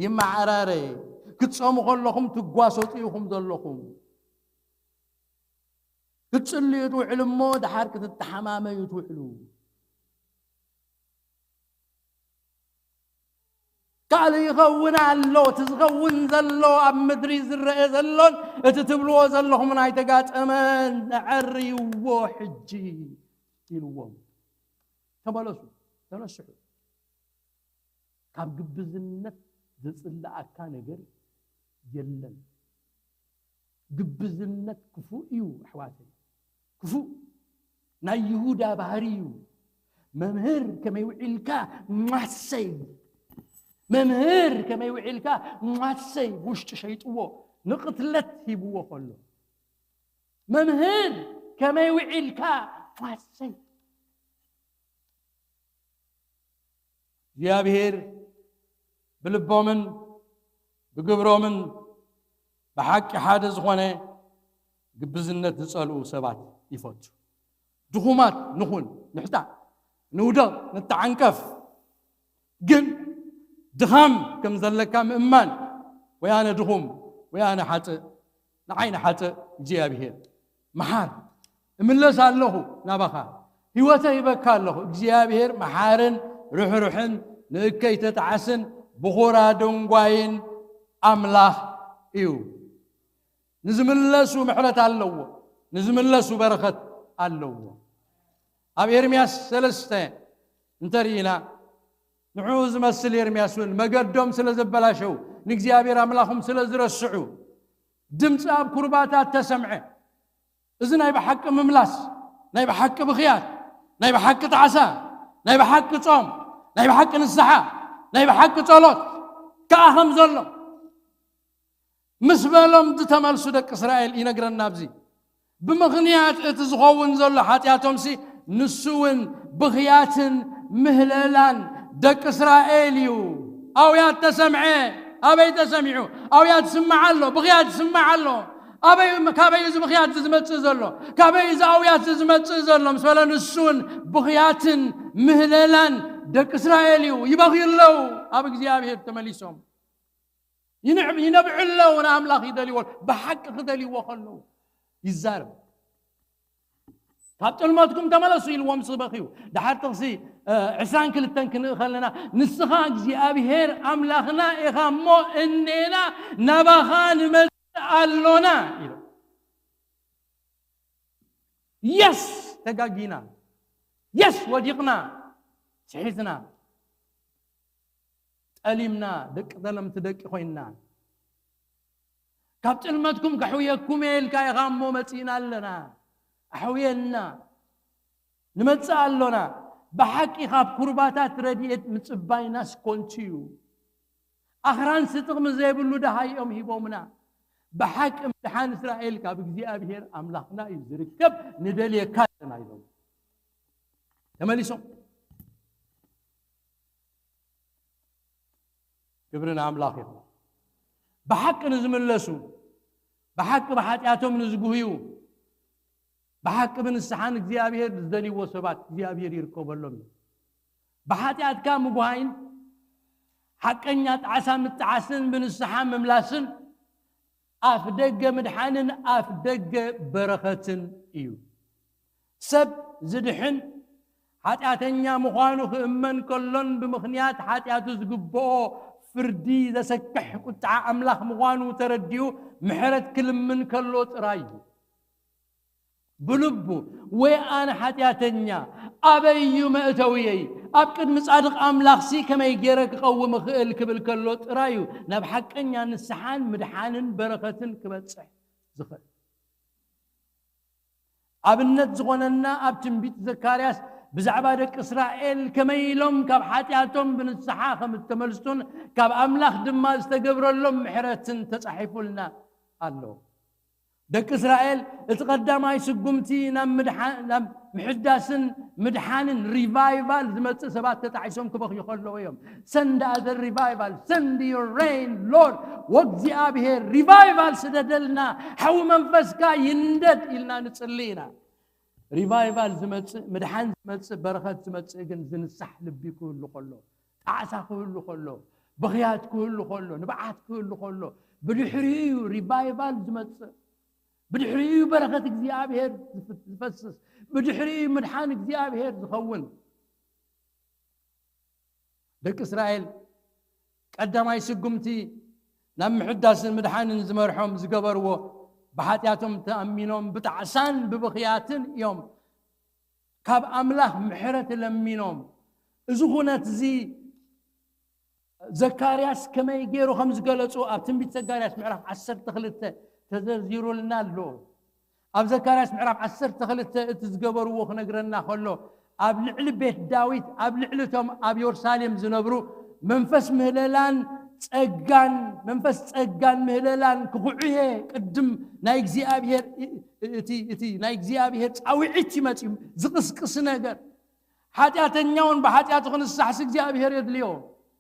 ይመዓራረ ክትጾሙ ከለኹም ትጓሰጡ ኢኹም ዘለኹም ክትጽልዩ ትውዕሉ እሞ ድሓር ክትተሓማመዩ ትውዕሉ ካልእ ይኸውን ኣሎ እቲ ዝኸውን ዘሎ ኣብ ምድሪ ዝረአ ዘሎን እቲ ትብልዎ ዘለኹምን ኣይተጋጠመን ንዐርይዎ ሕጂ ኢልዎም ተመለሱ ተነስሑ ካብ ግብዝነት ዝጽላኣካ ነገር የለን ግብዝነት ክፉእ እዩ ኣሕዋተይ ክፉእ ናይ ይሁዳ ባህሪ እዩ መምህር ከመይ ውዒልካ ማሰይ መምህር ከመይ ውዒልካ ማሰይ ውሽጢ ሸይጥዎ ንቕትለት ሂብዎ ከሎ መምህር ከመይ ውዒልካ ማሰይ እግዚአብሔር ብልቦምን ብግብሮምን ብሓቂ ሓደ ዝኾነ ግብዝነት ዝጸልኡ ሰባት ይፈቱ ድኹማት ንኹን ንሕታ ንውደቕ ንተዓንቀፍ ግን ድኻም ከም ዘለካ ምእማን ወያነ ድኹም ወያነ ሓጥእ ንዓይነ ሓጥእ እግዚኣብሔር መሓር እምለስ ኣለኹ ናባኻ ህይወተይ ይበካ ኣለኹ እግዚኣብሔር መሓርን ርሕርሕን ንእከይ ተጣዓስን ብኹራ ደንጓይን ኣምላኽ እዩ ንዝምለሱ ምሕረት ኣለዎ ንዝምለሱ በረኸት ኣለዎ ኣብ ኤርምያስ 3 እንተርኢና ንዑ ዝመስል ኤርምያስን መገዶም ስለ ዘበላሸው ንእግዚአብሔር ኣምላኹም ስለ ዝረስዑ ድምፂ ኣብ ኩርባታት ተሰምዐ እዚ ናይ ብሓቂ ምምላስ ናይ ብሓቂ ብኽያት ናይ ብሓቂ ጣዕሳ ናይ ብሓቂ ጾም ናይ ብሓቂ ንስሓ ናይ ብሓቂ ጸሎት ከዓ ከም ዘሎ ምስ በሎም ዝተመልሱ ደቂ እስራኤል ይነግረና ኣብዚ ብምኽንያት እቲ ዝኸውን ዘሎ ሓጢኣቶምሲ ንሱውን ብኽያትን ምህለላን ደቂ እስራኤል እዩ ኣውያት ተሰምዐ ኣበይ ተሰሚዑ ኣውያት ስማዕ ኣሎ ብኽያት ስማዕ ኣሎ ኣበይ ካበይ እዚ ብኽያት ዝመጽእ ዘሎ ካበይ እዚ ኣውያት ዝመጽእ ዘሎ ምስ በለ ንሱውን ብኽያትን ምህለላን ደቂ እስራኤል እዩ ይበኽዩለው ኣብ እግዚኣብሔር ተመሊሶም ይነብዕለው ንኣምላኽ ይደልይዎ ብሓቂ ክደልይዎ ከለው ይዛረብ ካብ ጥልመትኩም ተመለሱ ኢልዎም ስበኺዩ ድሓር ጥቕሲ 22 ክንርኢ ከለና ንስኻ እግዚኣብሔር ኣምላኽና ኢኻ እሞ እኔና ናባኻ ንመጽእ ኣሎና ኢሎ የስ ተጋጊና የስ ወዲቕና ስሒትና ጠሊምና ደቂ ዘለምቲ ደቂ ኮይንና ካብ ጥልመትኩም ካሕውየኩም ኢልካ ኢኻ እሞ መጺእና ኣለና ኣሕውየና ንመጽእ ኣሎና ብሓቂ ካብ ኩርባታት ረድኤት ምጽባይና ስኮንቱ እዩ ኣኽራን ስጥቕ ምዘይብሉ ደሃይኦም ሂቦምና بحق امتحان إسرائيل كاب እግዚአብሔር أملاخنا يزركب ندلي كاتنا يلوم تمليسهم كبرنا أملاخ بحق نزملسو بحق بحاتياتهم نزقوهيو بحق بنسحان እግዚአብሔር زدني وسبات እግዚአብሔር يركبلهم بحاتيات كام مبوهين حقنيات عسى متعسن بنسحان مملاسن أفدق مدحانن أفدق برختن إيو سب زدحن حاتياتنيا مخانو خمن كلن بمخنيات حاتياتو زقبو فردي ذا سكح قطع أملاخ مخانو ترديو محرت كل من كلوت رايو بلبو وأنا حاتياتنيا أبيو مأتويي أبكد مصادق أملاخ سي كما يجيرك قوم خيل كبل كلوت رايو نبحق أنيا نسحان مدحانن بركتن كما تصح زخل أبنت زغننا أبتن بيت زكارياس بزعبادك إسرائيل كما يلوم كاب حاتياتهم بنسحاخم التملستون كاب أملاخ دما استقبر لهم محرتن تصحيفوا لنا الله دك إسرائيل اتقدم هاي سقمتي نام محداسن مدحانن ريفايفال زمت سبات تتعيشون كبخ يخلوا يوم send هذا الريفايفال send your rain Lord وقزي أبيه ريفايفال سددلنا حو منفسكا يندد إلنا نتصلينا ريفايفال زمت مدحان زمت بركات زمت إجن زن السحل بيكون كله تعسى كله كله بغيات كله كله نبعات كله كله بالحريو ريفايفال زمت بدحريو بركة እግዚአብሔር تفسس بدحريو مدحان እግዚአብሔር زخون دك إسرائيل قدماي سقمتي نام حداسن مدحان زمرحهم زقبروا بحاتياتهم تأمينهم بتعسان ببخياتن يوم كاب أملاح محرة لمينهم زخونات زي زكارياس كما يجيروا خمس قلتوا أبتن بيت زكارياس معرف 10 تخلته تزرزيرو لنا له أب زكارياس معرف 10 تخلته تزقبروا وخنقرنا خلو أب لعل بيت داويد أب لعلتهم أب يورساليم زنبرو منفس مهللان تسقان منفس تسقان مهللان كخوعيه قدم ناي እግዚአብሔር اتي ناي እግዚአብሔር ጻውዒቲ መጽም ዝቅስቅስ ነገር ኃጢአተኛውን በኃጢአቱ ንስሐስ እግዚአብሔር ይድልዮ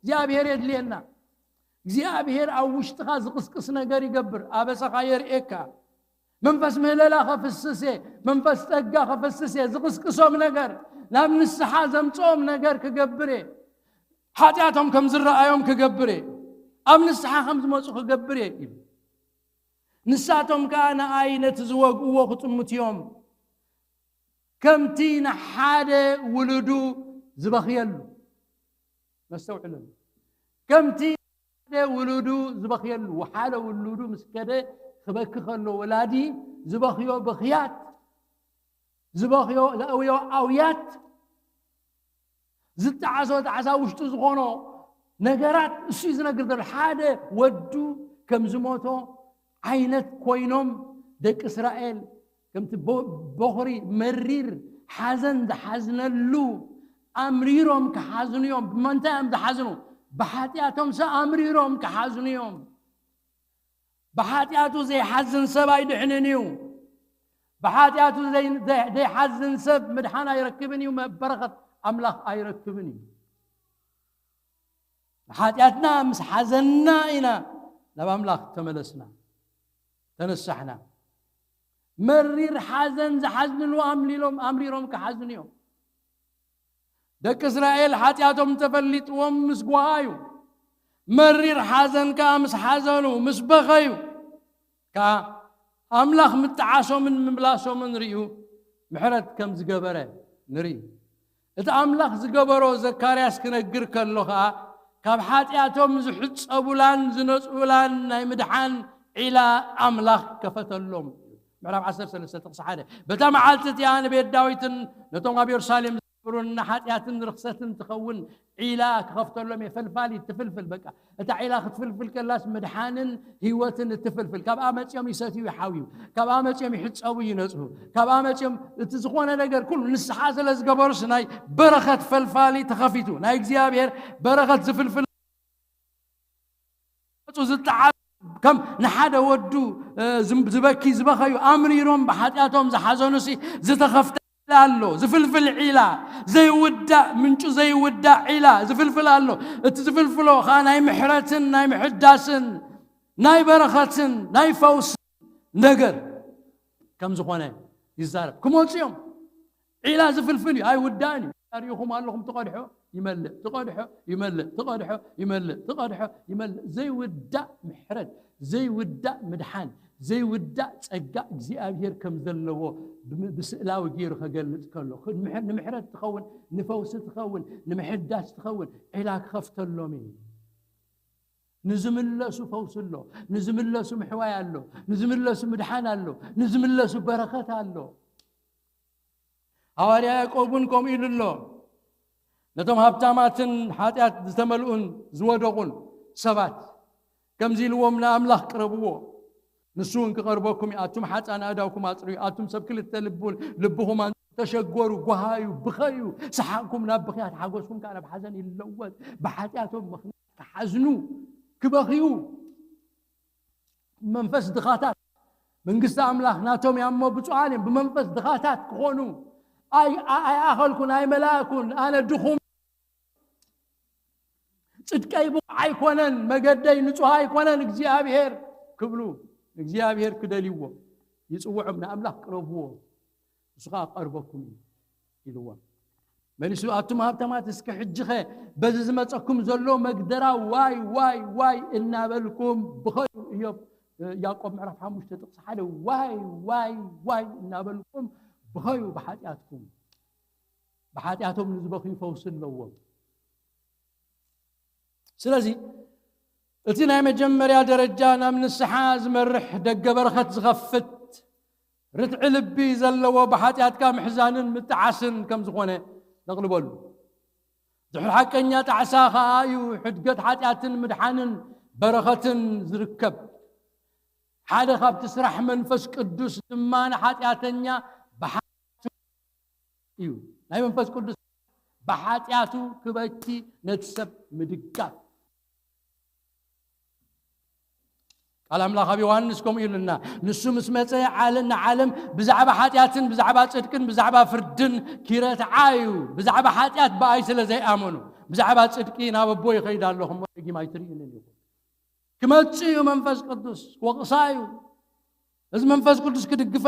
እግዚአብሔር ይድልየና እግዚአብሔር አውሽጥኻ ዝቅስቅስ ነገር ይገብር አበሰኻ የርኤካ መንፈስ ምህለላ ኸፍስሴ መንፈስ ጠጋ ኸፍስሴ ዝቅስቅሶም ነገር ናብ ንስሐ ዘምጾም ነገር ክገብሬ ኃጢአቶም ከም ዝረአዮም ክገብሬ ኣብ ንስሐ ከም ዝመጹ ክገብሬ ንሳቶም ካና አይነት ዝወግዎ ክጥሙትዮም ከምቲ ንሓደ ውሉዱ ዝበኽየሉ መስተውዕሉ ከምቲ ولودو زبخيل وحاله ولودو مسكده خبك خلو ولادي زبخيو بخيات زبخيو زاويو اويات زت عزا وشتو زغونو نغرات اسي زنغردر حاده ودو كم زموتو عينت كوينوم دك اسرائيل كمت بخري مرير حزن دحزنلو امريروم كحزنيوم بمنتام دحزنو بحاتياتهم سأمريرهم كحزنيهم بحاتياتو زي حزن سبا يدحننيو بحاتياتو زي حزن سب مدحانا يركبني وما برغت أملاخ يركبني بحاتياتنا مس حزننا إنا نبا أملاخ تملسنا تنسحنا مرير حزن زي حزن وأمريرهم كحزنيهم دك إسرائيل حاتياتهم تفلت ومسقوايو مرير حزن كامس حزنو مسبغيو كا أملاخ متعاشو من مبلاشو من ريو محرد كم زقبره نري إذا أملاخ زقبرو زكارياس كنقر كاللوخا كاب حاتياتهم زحج أبولان زنس أولان مدحان إلى أملاخ كفتلهم معرف 10 سنة تصحاده بتا معالتت يعني بيت داويتن نتوم أبي يرساليم برون حاتياتن رخصتن تخون علاك خفت لهم يفلفالي تفلفل بقى انت علاك تفلفل كلاس مدحانن هيوتن تفلفل كاب امت يوم يساتيو يحاويو كاب امت يوم يحصوا ينصحوا كاب امت يوم تزخونه ነገር كل نسحا ስለዝገበሩስ ናይ በረከት ፈልፋሊ ተኸፊቱ ናይ እግዚአብሔር በረከት ዝፍልፍል ዝጣዓ كم نحدا ودو زبكي زبخيو أمريرهم بحاتياتهم زحزونسي زتخفت لالو زفلفل عيلا زي ودا منشو زي ودا عيلا زفلفل لالو زفلفلو خاناي محرتن ناي محداسن ناي برختن ناي فوس نجر كم زخونه يزارب كموتيوم عيلا زفلفل هاي وداني أريكم اللهم تقدحوا يملء تقدحوا يملء تقدحوا يملء تقدحوا يملء زي ودا محرد زي ودا مدحان زي ودا صقا እግዚአብሔር ከም ዘለዎ بسئلاو غير خجلت كله نمحرد تخون نفوس تخون نمحداش تخون علاك خفتلومي نزملسو فوسلو نزملسو محواي الله نزملسو مدحان الله نزملسو بركات الله حواريا يعقوبن قوم يللو نتم هبتاماتن حاتيات زتملؤن زودقون سبات كم زيلومنا املاح قربوو نسون كقربوكم اتم حاتانا اداوكم اصري اتم سبكل تلبول لبهم تشغوروا غهايو بخيو سحاكم نابخيات حاغوسكم كان بحزن يلوت بحاتياتهم مخنات كحزنو كبخيو منفس دخاتات منقست املاح ناتهم يامو بصعالم بمنفس دخاتات كونوا اي اخلكم اي ملاكون انا دخوم صدقاي بو ايكونن مغداي نصح ايكونن እግዚአብሔር ክብሉ እግዚአብሔር ክደልይዎ ይጽውዑምና አምላክ ቅረብዎ እስኻ ቀርበኩም ይልዋ መልሱ አቱም ሀብተማት እስከ ሕጅኸ በዚ ዝመፀኩም ዘሎ መግደራ ዋይ ዋይ ዋይ እናበልኩም ብኸዩ ኢዮብ ያዕቆብ ምዕራፍ 5 ጥቅስ ሓደ ዋይ ዋይ ዋይ እናበልኩም ብኸዩ بحاتياتهم نزبخي فوسن لوم سلازي التنا مجمريا درجانا من السحاز مرح دق برخت زغفت رتع لبي زلوا بحاتيات كام حزان متعسن كم زخونه نقلبوا له دحر حقنيا تعساخا ايو حدقت حاتيات مدحانن برخت زركب حدا خاب تسرح منفس قدوس دمان حاتياتنيا ايو ناي منفس قدوس بحاتياتو كبتي نتسب مدقات قال املاخ ابي يوحنسكم يلنا نسو مسمصي عالم بزعبه حاتياتن بزعبه صدقن بزعبه فردن كيرت عايو بزعبه حاتيات باي سلازي امنو بزعبه صدقين ابو يخيدالهم دغي ما يترينن يقول كمصيو منفس قدوس وقصايو از منفس قدوس كدغف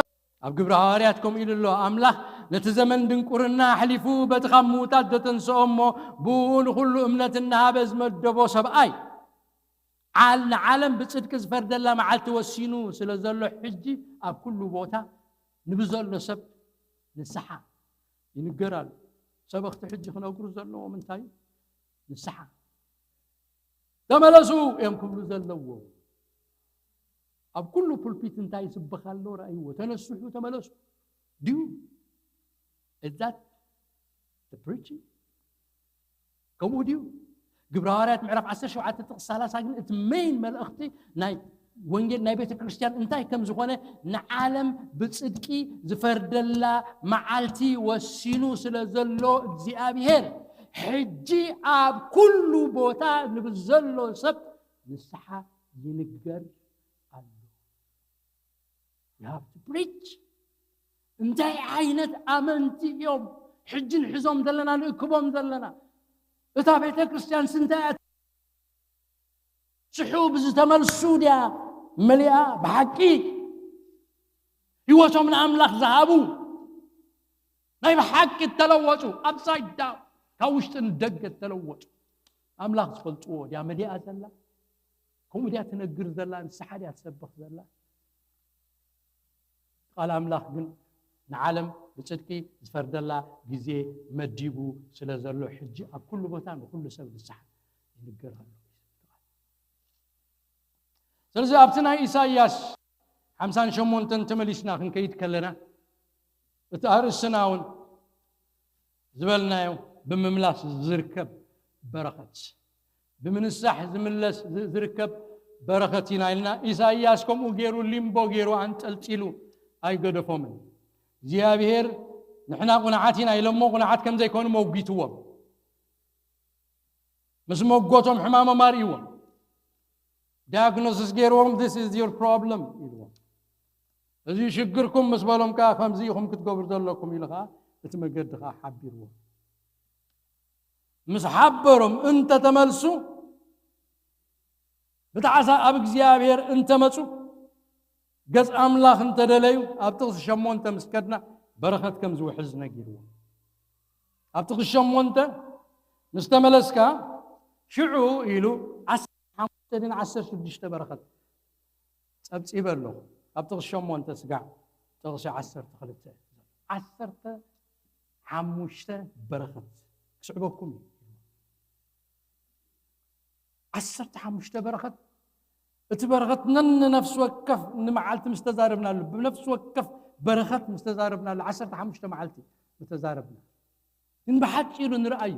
اب ግብረ ሐዋርያትኩም ይልሎ አምላክ ለተዘመን ድንቁርና حلفو በተخموታት ደተንሰኦሞ ቡን ሁሉ እምነትና በዝ መደቦ ሰብአይ عالم بصدق زفرد الله معلت وسينو سلازلو حجي اب كل بوتا نبزلو سب نسحا ينقرال سبخت حجي خنوقر زلو من تاي نسحا تملسو يمكن زلو اب كل بولبيت انتاي سبخالو رايو تنسحو تملسو do is that the preaching come with you ግብረ ሐዋርያት ምዕራፍ 17 ጥቅስ 30 ግን እትመን መልእኽቲ ናይ ወንጌል ናይ ቤተ ክርስቲያን እንታይ ከም ዝኾነ ንዓለም ብጽድቂ ዝፈርደላ መዓልቲ ወሲኑ ስለዘሎ እግዚአብሔር ሕጂ ኣብ ኩሉ ቦታ ንብዘሎ ሰብ ንስሓ ይንገር ኣሎ you have to preach እንታይ ዓይነት ኣመንቲ እዮም ሕጂ ንሕዞም ዘለና ንእክቦም ዘለና እታ ቤተ ክርስቲያን ስንታት ስሑብ ዝተመልሱ ዲያ መሊኣ በሐቂ ህይወቶም ለአምላክ ዘሃቡ ናይ በሐቂ ተለወጡ upside down ካውሽጥን ደግ ተለወጡ አምላክ ዝፈልጥዎ ዲያ መሊኣ ዘላ ኮሙዲያ ትነግር ዘላ ንስሓዲያ ተሰብኽ ዘላ ቃል አምላክ ግን ንዓለም بصدقي زفردلا غزي مديبو سلازلو حجي اب كل بوتا بكل سبب صح ينغرالو سلازي ابتنا إساياس 58 تمليسنا كنكيت كلنا بتارسناون زبلنايو بمملاس زركب بركات بمنصح زملس زركب بركاتنا لنا إساياسكم وغيرو ليمبو غيرو انطلطيلو اي غدفومن እግዚአብሔር ንሕና ቁንዓቲና ኢሎሞ ቁንዓት ከም ዘይኮኑ መውጊትዎም ምስ መጎቶም ሕማሞ ማርይዎም diagnosis ገይሮም this is your problem ይልዎም እዚ ሽግርኩም ምስ በሎም ካ ከምዚ ኢኹም ክትገብሩ ዘለኩም ኢልኻ እቲ መገድኻ ሓቢርዎ ምስ ሓበሮም እንተ ተመልሱ ብታዓሳ ኣብ እግዚአብሔር እንተ መጹ ገጽ ኣምላኽ እንተ ደለዩ ኣብ ጥቕሲ 8 ምስከድና በረኸት ከም ዝውሕዝ ነጊርዎ ኣብ ጥቕሲ 8 ምስ ተመለስካ ሽዑ ኢሉ 16 በረኸት ጸብጺበ ኣሎ ኣብ ጥቕሲ 8 ስጋዕ ጥቕሲ 12 በረኸት ክስዕበኩም 15 በረኸት እቲ በረኸት ነፍስ ወከፍ ንመዓልቲ ምስተዛረብናሉ ብነፍስ ወከፍ በረኸት ምስተዛረብናሉ 15 መዓልቲ ምስተዛረብና ግን በሓጭሩ ንርአዩ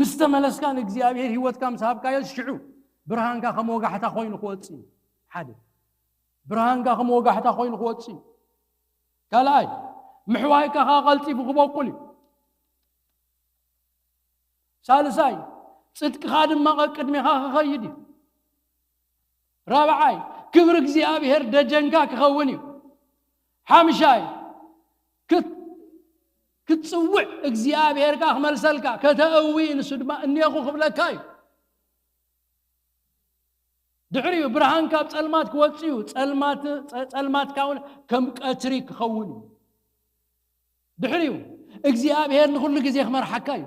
ምስተመለስካ ንእግዚአብሔር ህይወትካ ምሳብካዮ ሽዑ ብርሃንካ ከመወጋሕታ ኮይኑ ክወጽ ሓደ ብርሃንካ ከመወጋሕታ ኮይኑ ክወጽ ካልኣይ ምሕዋይካ ቐልጢፉ ክበቁል ሳልሳይ ጽድቅኻ ድማ ቅድሚኻ ክኸይድ رابعاي كبر እግዚአብሔር ደጀንካ ክኸውን እዩ ሓምሻይ ክትጽውዕ እግዚአብሔርካ ክመልሰልካ ከተእዊ ንሱ ድማ እንየኹ ክብለካ እዩ ድሕሪኡ ብርሃንካ ኣብ ጸልማት ክወጽ እዩ ጸልማትካ እውን ከም ቀትሪ ክኸውን እዩ ድሕሪኡ እግዚአብሔር ንኹሉ ግዜ ክመርሐካ እዩ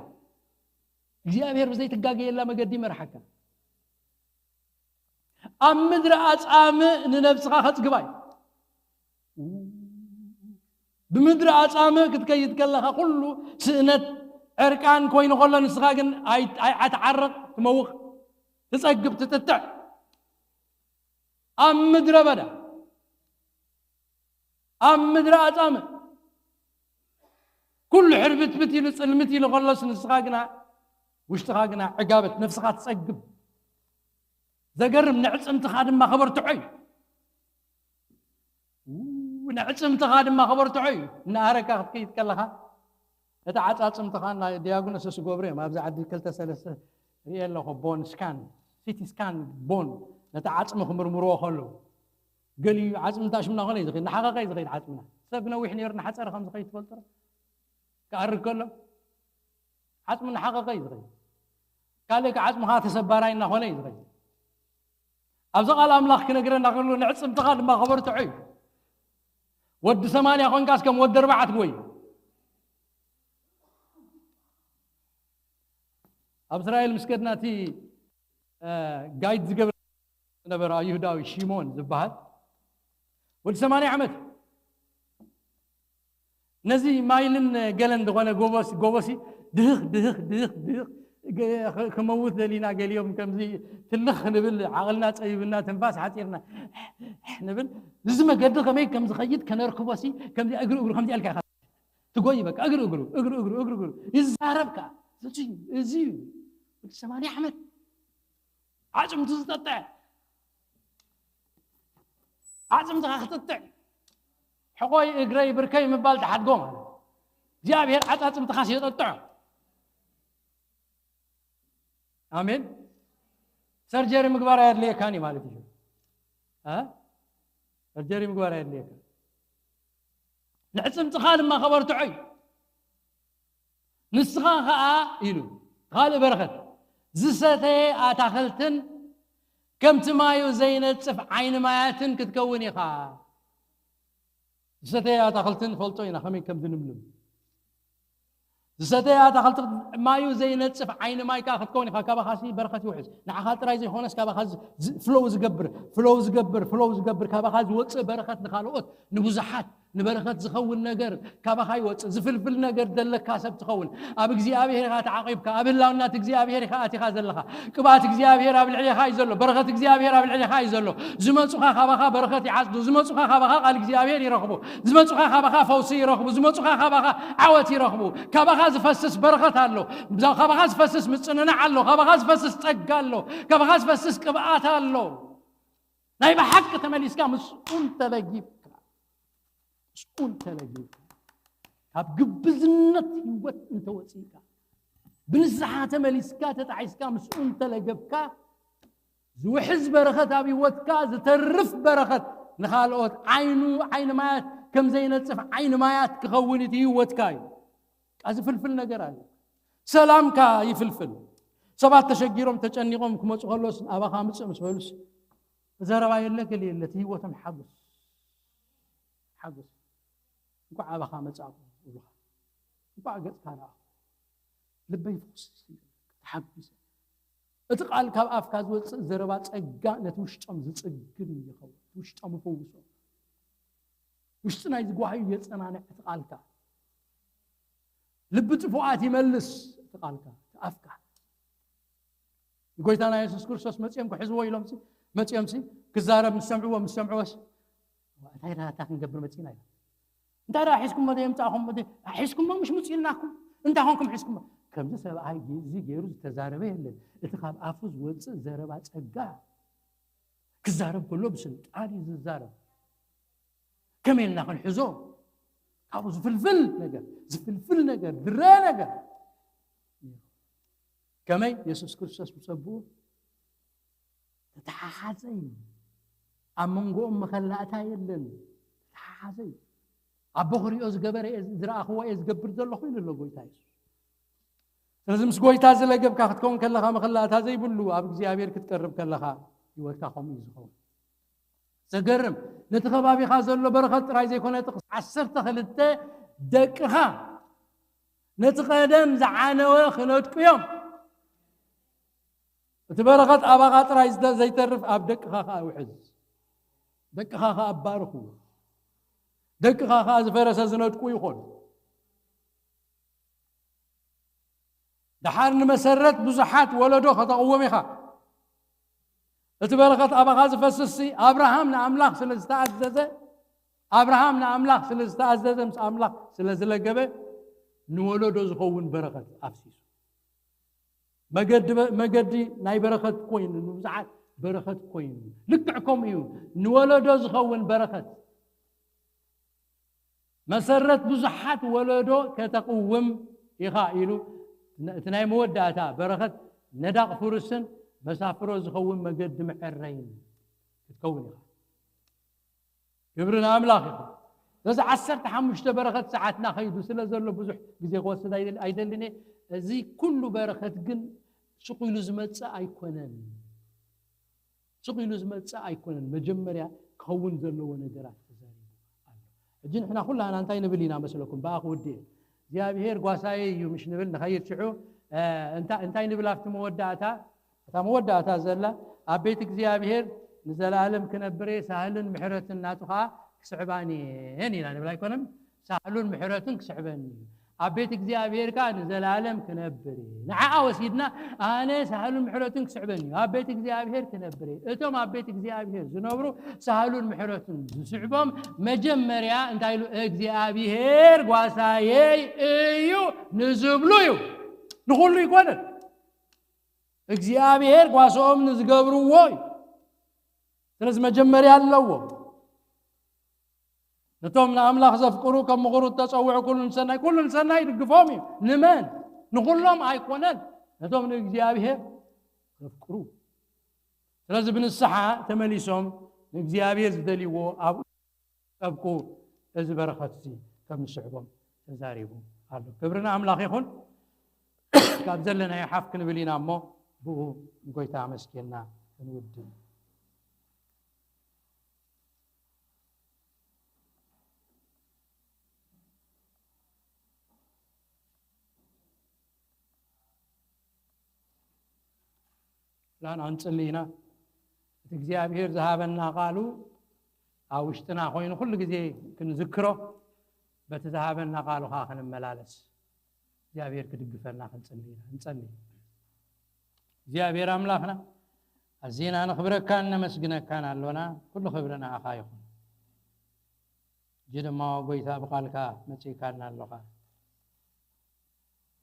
እግዚአብሔር ብዘይትጋገየላ መገዲ ይመርሐካ ኣብ ምድሪ ኣጻም ንነፍስኻ ኸጽግባይ ብምድሪ ኣጻም ክትከይድ ከለኻ ኩሉ ስእነት ዕርቃን ኮይኑ ከሎ ንስኻ ግን ኣይዓትዓርቕ ትመውኽ ትጸግብ ትጥትዕ ኣብ ምድረ በዳ ኣብ ምድሪ ኣጻም ኩሉ ሕርብትብት ኢሉ ጽልምት ኢሉ ከሎስ ንስኻ ግና ውሽጥኻ ግና ዕጋበት ነፍስኻ ትጸግብ زجرم نعصم تخادم ما خبرت عي ونعصم تخادم ما خبرت عي نهارك كي يتكلها تعصم تخان دياغونس سغوبري ما بزع عدي كلتا سلسه ريال له بون سكان سيتي سكان بون نتعصم خمرمرو خلو قال لي عصم تاش من غني زغي نحقق زغي عصمنا سبنا وحنا يرنا حصر خمس خي تفلتر كارك كله عصم نحقق زغي قال لك عصم ها تسبراينا هنا زغي أبزق على أملاك كنقرن نقولو نعصم تخاد ما خبرت عيب ود 8 خون كاس كم ود 4 بوي أبسرائيل مسكتناتي قايد زقبر نبر يهوداوي شيمون زبهات ود 8 عمت نزي مايلن قالن دغونه غوبسي دخ كموت لينا قال يوم كم زي تلخ نبل عقلنا طيبنا تنفاس حطيرنا نبل لازم قد كم كم زخيت كنركبسي كم زي اقرو كم زي الكا تقوي بك اقرو يزاربك زي 8 احمد عزم تستطيع عزم تخططع حقوي اقري بركي مبال تحت قوم جابير عزم تخاش يططع آمين سرجري مقبار هاد ليه كاني مالتي شو ها سرجري مقبار هاد ليه نعصم تخال ما خبرت عي نسخا خا يلو قال برخت زستي اتاخلتن كم تمايو زينت صف عين ماياتن كتكوني خا زستي اتاخلتن فلطوينا خمين كم ذنبلم زستيات خلط مايو زي نتصف عين ماي كاخذ كوني كابا خاسي برخه وحز نع خاطر زي هونس كابا خاز فلوز قبر كابا خاز وص برخه نخالوت نبزحات نبرخت زخون نجر كابا خاي وص زفلفل نجر دلك كاسب تخون اب እግዚአብሔር ካ تعاقبك اب لاونات እግዚአብሔር ካ اتي خازلخا قبات እግዚአብሔር اب العلي خاي زلو برخه እግዚአብሔር اب العلي خاي زلو زمصخا كابا خا برخه يعصدو زمصخا كابا خا قال እግዚአብሔር يرخبو زمصخا كابا خا فوسي يرخبو زمصخا كابا خا عوت يرخبو كابا خا زفسس برخه الله كابا خا زفسس مصننا الله كابا خا زفسس طق الله كابا خا زفسس قبات الله ناي بحق تمليسكا مسؤول تلقيب مسؤول تلقيب هاب قبزنت هيوت انت وصيكا بنزحه تمليسكا تتعيسكا مسؤول تلقبكا زوحز بركة أبي وتكاز ترف بركة نخالوت عين مايات كم زي نتصف عين مايات كخونتي وتكاي از فلفل ነገር አለ ሰላም ካ ይፍልፍል ሰባት ተሸጊሮም ተጨኒቆም ከመጽ ኸሎስ አባኻ ምጽ መስበሉስ ዘረባ የለከል የለት ህይወተም ሐጉስ እንኳ አባኻ መጻፍ እንኳ ገጽ ካራ ልበይ ፍቅስ ተሐጉስ እትቃል ካብ አፍካ ዝወጽ ዘረባ ጸጋ ነትውሽጦም ዝጽግን ይኸው ውሽጦም ፈውሶ ውሽጥናይ ዝጓሃዩ የጸናነ እትቃልካ ልብ ጥፉአት ይመልስ እትቃልካ አፍካ ጎይታና ኢየሱስ ክርስቶስ መጽየም ከሕዝቦ ኢሎምሲ መጽየምሲ ክዛረብ ምስሰምዕዎስ እንታይ ራታ ክንገብር መጽይና ኢላ እንታይ ራ ሒስኩም መደ የምጻኹም መደ ሒስኩም ምሽ ሙጽይናኩም እንታይ ሆንኩም ሒስኩም ከምዚ ሰብኣይ እዚ ገይሩ ዝተዛረበ የለን እቲ ካብ ኣፉ ዝወፅእ ዘረባ ጸጋ ክዛረብ ከሎ ብስልጣን ዝዛረብ ከመይልና ክንሕዞ ካብኡ ዝፍልፍል ነገር ድረ ነገር كمي يسوع كريستوس بسبوه تتحازي أمنقوم مخلاتها يلن تتحازي أبوخري أز جبر أز درا أخوه أز جبر ذا الله خير الله قوي لازم سقوي تازه لقب كاختكم كلها مخلاتها زي بلو أبغى زي أبير كتقرب كلها يوتكهم يزخون سجرم نتخبابي خازل له برخت رايز يكون تقص عشر تخلته دقها نتقدم زعانة خلوت يوم تبرغت أبغات رايز ده زي ترف أبدك خاخا وحز دك خاخا أبارخو دك خاخا زفرس زنود كوي خون دحار مسرت بزحات ولدو خطا قوميخا تبرغت أبغات فسسي أبراهام نعملاق سلستعززه أبراهام نعملاق سلستعززه مس أملاق سلزلقبه نولدو زخون برغت أفسيس مجدي ناي بركة كوين نوزعت بركة كوين لقعكم يو نولدو زخون بركة مسرت بزحات ولدو كتقوم يخائلو تناي موداتا بركة نداق فرسن مسافرو زخون مجد محرين تكون يبرنا أملاخي لذا عسرت حمشت بركة ساعتنا خيدو سلازلو بزح بزي قوسد أيدلني زي كل بركة جن سقيلو زمتسا أيكونن مجمريا كون زلو ونجرات زاري الجن إحنا كلنا أنتي نبلينا مثلكم باخودي يا بهير قاساي يومش نبل نخير شعو أنتي نبل أفت مودعتا زلا أبيتك يا بهير نزل عالم كنبري سهل محرة الناتخا كسعباني هني لا نبلا يكونم سهل محرة كسعباني أبيت እግዚአብሔር ጋር ዘላለም ከነበረ ነዓዓ ወሲድና አነ ሳህሉን ምሕረቱን ክስዕበኒ አቤት እግዚአብሔር ከነበረ እቶም አቤት እግዚአብሔር ዝነብሩ ሳህሉን ምሕረቱን ዝስዕቦም መጀመሪያ እንታይሉ እግዚአብሔር ጓሳዬ እዩ ንዝብሉ እዩ ንኹሉ ይኮነ እግዚአብሔር ጓሶም ንዝገብሩዎ ስለዚህ መጀመሪያ አለዎ نتومنا أملاخ زفقرو كم مغرو تصوع كل سنة يدقفومي نمان نقولهم أيقونان نتومنا إجزيابيه زفقرو لازم من الصحة تمليسهم إجزيابيه زدليو أبقو أزبرختي كم الشعبهم تزاريبهم هذا كبرنا أملاخ يخون كابزلنا يحفك نبلينا أمو بو نقويتا مسكينا نود لان انصلينا እግዚአብሔር ذهبنا قالوا አውሽጥና ሆይን ሁሉ ጊዜ ክንዝክሮ በተዛሃበና قالوا ኻኸን መላለስ እግዚአብሔር ክድግፈና እንጸልይ እግዚአብሔር አምላክና አዚና ንኽብረካ ነመስግነካን አለና ሁሉ ኽብረና አኻይኹ ጀደማ ጎይታ በቃልካ መጽይካና አለኻ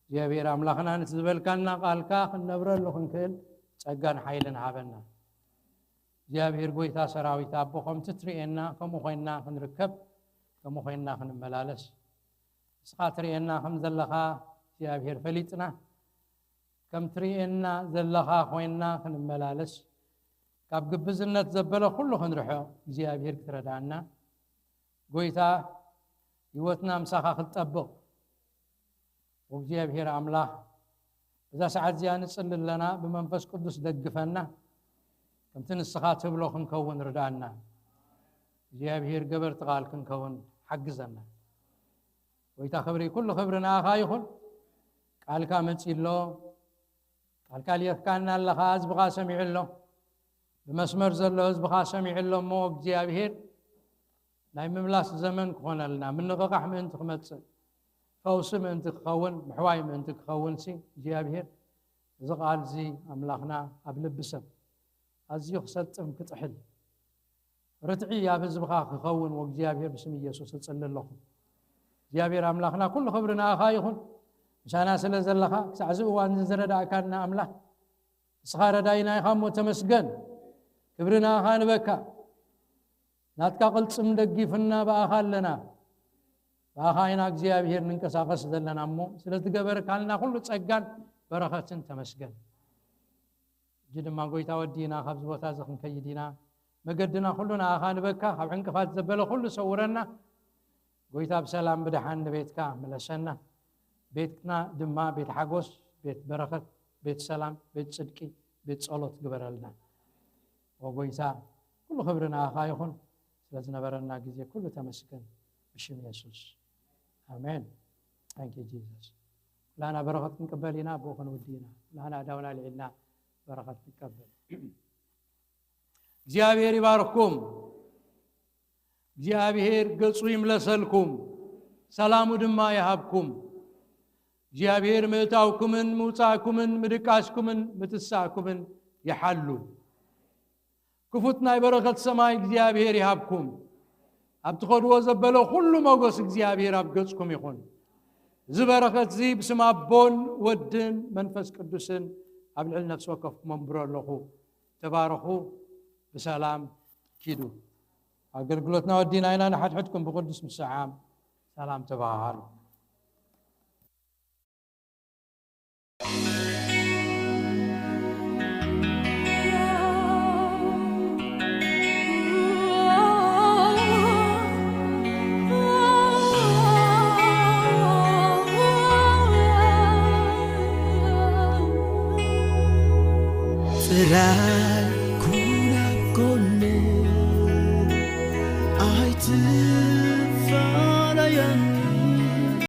እግዚአብሔር አምላክና ንዝበልካና ቃልካ ክንነብረሉ ክንክል ጸጋን ኃይልን ሃበና እግዚአብሔር ጎይታ ሰራዊት አቦኸም ትትሪኤና ከመኾይና ክንርከብ ከመኾይና ክንመላለስ ስኻትሪኤና ከም ዘለኻ እግዚአብሔር ፈሊጥና ከም ትሪኤና ዘለኻ ኾይና ክንመላለስ كاب قبزنة زبلة كله خنرحو እግዚአብሔር كتردعنا قويتا يوتنا مساخا خلطبق وእግዚአብሔር አምላክ إذا ساعات زيان نصلي لنا بمنفس قدس دقفنا كم تنسخا تبلو خنكون ردعنا እግዚአብሔር قبر تقال كنكون حقزنا ويتا خبري كل خبرنا خايخون قال كامل سيلو قال قال يفكانا لها أزبغا سميع الله بمسمر زلو أزبغا سميع الله مو እግዚአብሔር ناي مملاس زمن كونا لنا من نغقح من تخمتص فوس من تخون محواي من تخون سي እግዚአብሔር زقال زي أملاخنا أبلبسب أزيو خسلتم كتحل رتعي يا بزبغا خون وእግዚአብሔር بسم يسوع صلى الله እግዚአብሔር أملاخنا كل خبرنا خايخون مشانا سلازلخا سعزو وان زردا كاننا املاح سخار داينا يخمو تمسجن كبرنا خان بكا ناتكا قلصم دغيفنا باخالنا باخاينا እግዚአብሔር ንንቀሳቀስ ዘለናሞ ስለዝገበር ካልና ሁሉ ጸጋን በረከትን ተመስገን ጅድማ ጎይታ ወዲና ካብዝ ቦታ ዘኽን ከይዲና መገድና ሁሉና አኻን በካ ካብ ዕንቅፋት ዘበለ ሁሉ ሰውረና ጎይታ በሰላም በደሃን ቤትካ መለሰና بيتنا دما بيت حقوس بيت بركة بيت سلام بيت صدقي بيت صلوت قبرلنا وقويتا كل خبرنا خايخون لازم نبرنا جزية كله تمسكن بشم يسوع آمين thank you Jesus لنا بركة نقبلنا بوخن ودينا لنا داونا لعنا بركة نقبل እግዚአብሔር ይባርኩም እግዚአብሔር ገጹ ይምለሰልኩም ሰላሙ ድማ ይሃብኩም እግዚአብሔር ምታውኩምን ሙጻኩምን ምድቃስኩምን ምትሳኩምን ይሐሉ ክፉትና በረከት ሰማይ እግዚአብሔር ይሃብኩም አብትኸዱ ወዘበለ ሁሉ ሞገስ እግዚአብሔር አብገጽኩም ይሁን ዝበረከት ዚ ብስም አቦን ወድን መንፈስ ቅዱስን አብልዕል ነፍስ ወከፍ መንብረለኹ ተባረኹ በሰላም ኪዱ አገልግሎትና ወዲና አይና ነሐድሕድኩም በቅዱስ ምስዓም ሰላም ተባሃሉ ጥራኝ